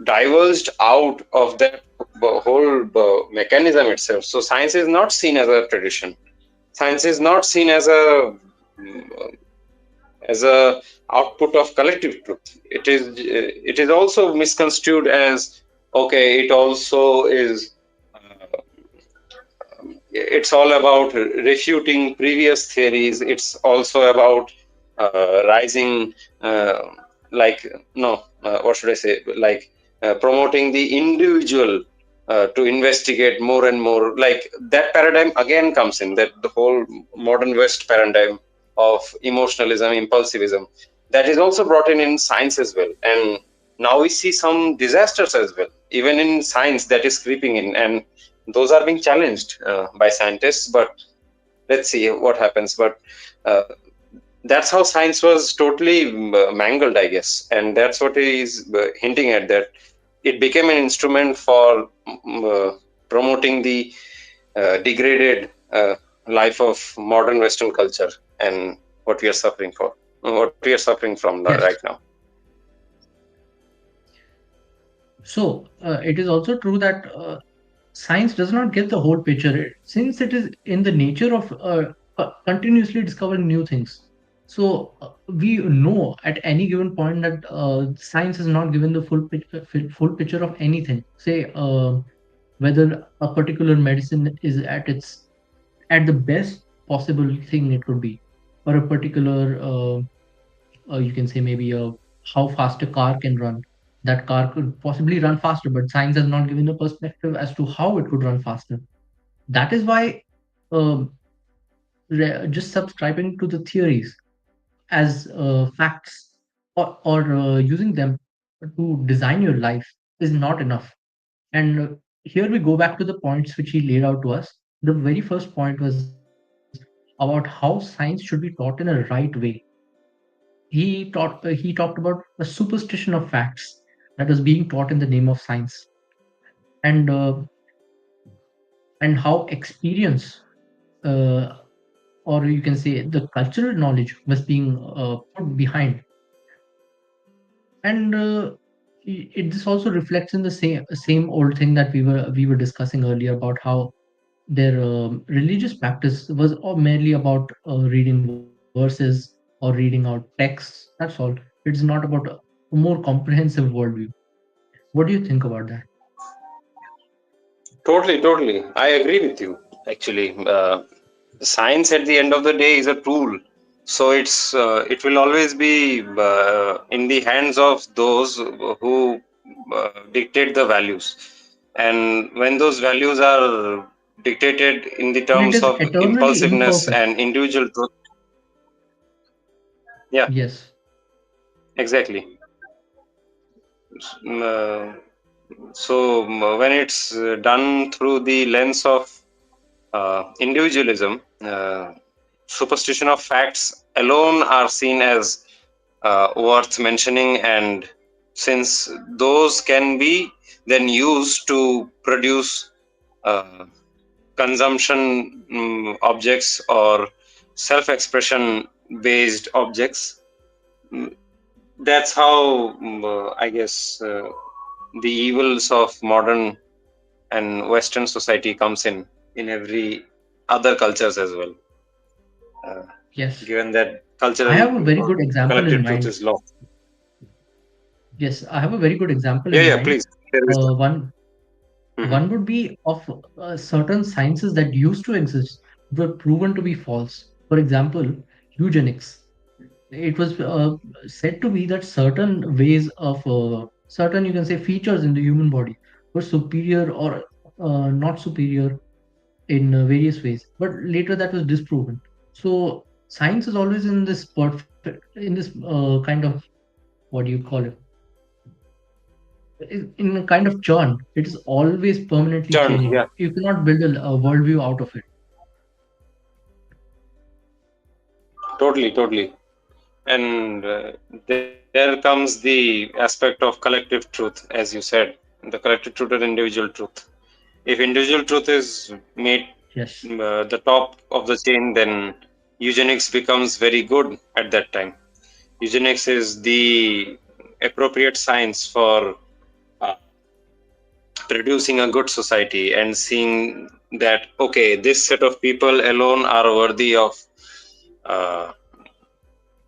diverged out of that whole mechanism itself, so science is not seen as a tradition. Science is not seen as a output of collective truth. It is also misconstrued as, okay, it also is it's all about refuting previous theories. It's also about rising, uh, like, no, what should I say? Like promoting the individual to investigate more and more. Like that paradigm again comes in, that the whole modern West paradigm of emotionalism, impulsivism, that is also brought in science as well. And now we see some disasters as well, even in science, that is creeping in. And those are being challenged by scientists, but let's see what happens. But uh, that's how science was totally mangled, I guess, and that's what he's hinting at, that it became an instrument for promoting the degraded life of modern Western culture, and what we are suffering for, what we are suffering from right Yes. now. So it is also true that science does not get the whole picture since it is in the nature of continuously discovering new things. So we know at any given point that science is not given the full picture of anything. Say whether a particular medicine is at the best possible thing it could be, or a particular you can say maybe how fast a car can run. That car could possibly run faster, but science has not given a perspective as to how it could run faster. That is why um, just subscribing to the theories as facts, or using them to design your life is not enough. And here we go back to the points which he laid out to us. The very first point was about how science should be taught in a right way. He talked about a superstition of facts that was being taught in the name of science, and how experience, uh, or you can say the cultural knowledge, was being put behind. And this also reflects in the same old thing that we were discussing earlier about how their religious practice was all merely about reading verses or reading out texts. That's all. It's not about a more comprehensive worldview. What do you think about that? Totally, I agree with you. Actually, science at the end of the day is a tool, so it will always be in the hands of those who dictate the values. And when those values are dictated in the And it terms is of eternally impulsiveness imperfect. and individual truth. Yeah, Yes. exactly. Mm, so when it's done through the lens of individualism, superstition of facts alone are seen as worth mentioning, and since those can be then used to produce uh, consumption objects or self-expression based objects, mm, that's how I guess the evils of modern and Western society comes in every other cultures as well. Uh, Yes. Given that I cultural have a very or good example in collective truth mind. is lost. Yes, I have a very good example Yeah, in yeah, mind. please share with us. One. Mhm. One would be of certain sciences that used to exist were proven to be false. For example, eugenics. It was said to be that certain ways of certain, you can say, features in the human body were superior or not superior in various ways, but later that was disproven. So science is always in this perfect, in this kind of, what do you call it, in a kind of churn. It is always permanently Turn, changing. yeah, You cannot build a worldview out of it. totally, totally. And there comes the aspect of collective truth, as you said, the collective truth and individual truth. If individual truth is made Yes, the top of the chain, then eugenics becomes very good at that time. Eugenics is the appropriate science for uh, producing a good society and seeing that, okay, this set of people alone are worthy of uh,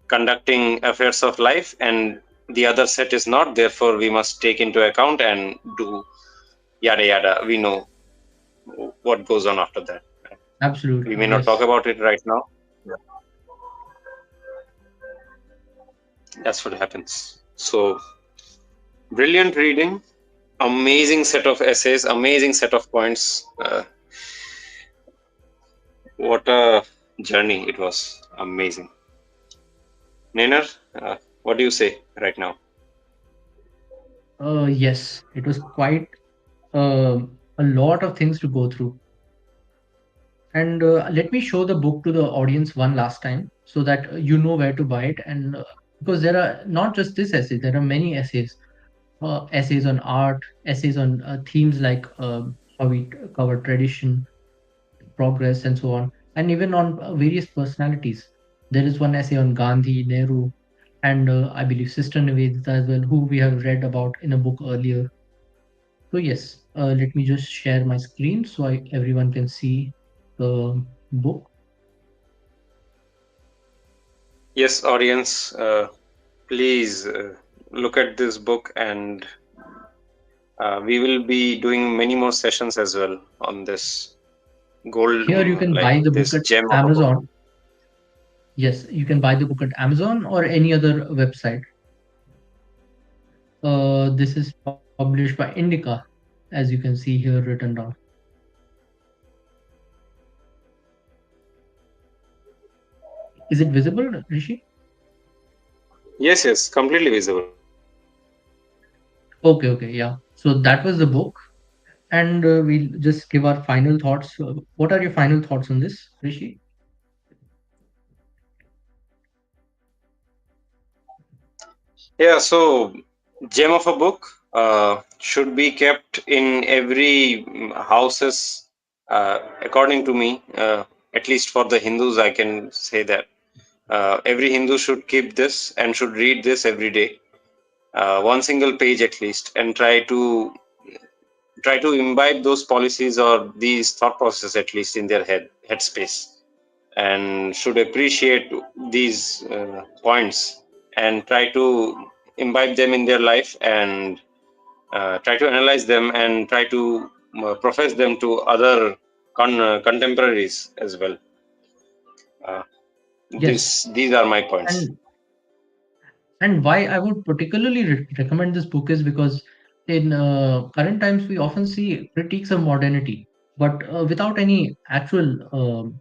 conducting affairs of life, and the other set is not, therefore we must take into account and do yada yada. We know what goes on after that. We absolutely. may not talk Yes. about it right now. That's what happens. So brilliant reading, amazing set of essays, amazing set of points. What a journey it was. Amazing. Nainer, what do you say right now? Yes, it was quite a lot of things to go through. And let me show the book to the audience one last time so that you know where to buy it. And because there are not just this essay, there are many essays, essays on art, essays on themes like how we cover tradition, progress, and so on, and even on various personalities. There is one essay on Gandhi, Nehru, and I believe Sister Nivedita as well, who we have read about in a book earlier. So yes, let me just share my screen so everyone can see the book. Yes, audience, please look at this book, and we will be doing many more sessions as well on this gold, Here you can like buy the book this at gem of a book. Amazon. Yes, you can buy the book at Amazon or any other website. This is published by Indica, as you can see here written down. Is it visible, Rishi? Yes, yes, completely visible. Okay, okay, yeah. So that was the book, and we'll just give our final thoughts. What are your final thoughts on this, Rishi? Yeah, so gem of a book should be kept in every houses, according to me. At least for the Hindus, I can say that every Hindu should keep this and should read this every day, one single page at least, and try to imbibe those policies or these thought processes at least in their headspace, and should appreciate these points and try to imbibe them in their life, and try to analyze them and try to profess them to other contemporaries as well. uh, Yes, these are my points. and why I would particularly recommend this book is because in current times we often see critiques of modernity, but without any actual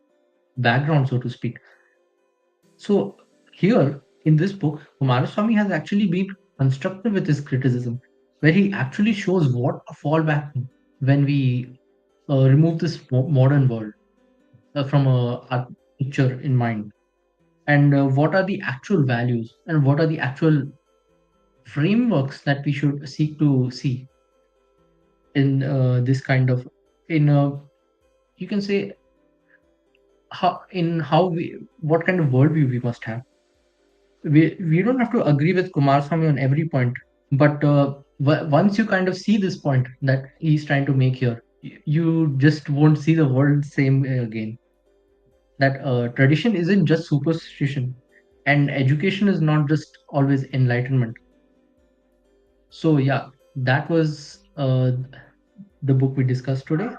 background, so to speak. So here in this book, Kumaraswamy has actually been constructive with his criticism, where he actually shows what a fallback when we remove this modern world from a picture in mind, and what are the actual values and what are the actual frameworks that we should seek to see in this kind of, in you can say, how we, what kind of worldview we must have. We don't have to agree with Kumaraswamy on every point, but once you kind of see this point that he's trying to make here, you just won't see the world same way again. That tradition isn't just superstition, and education is not just always enlightenment. So yeah, that was The book we discussed today,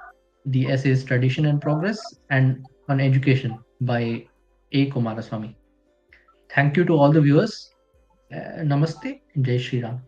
the essays Tradition and Progress and On Education by A. Kumaraswamy. Thank you to all the viewers. Namaste. Jai Shri Ram.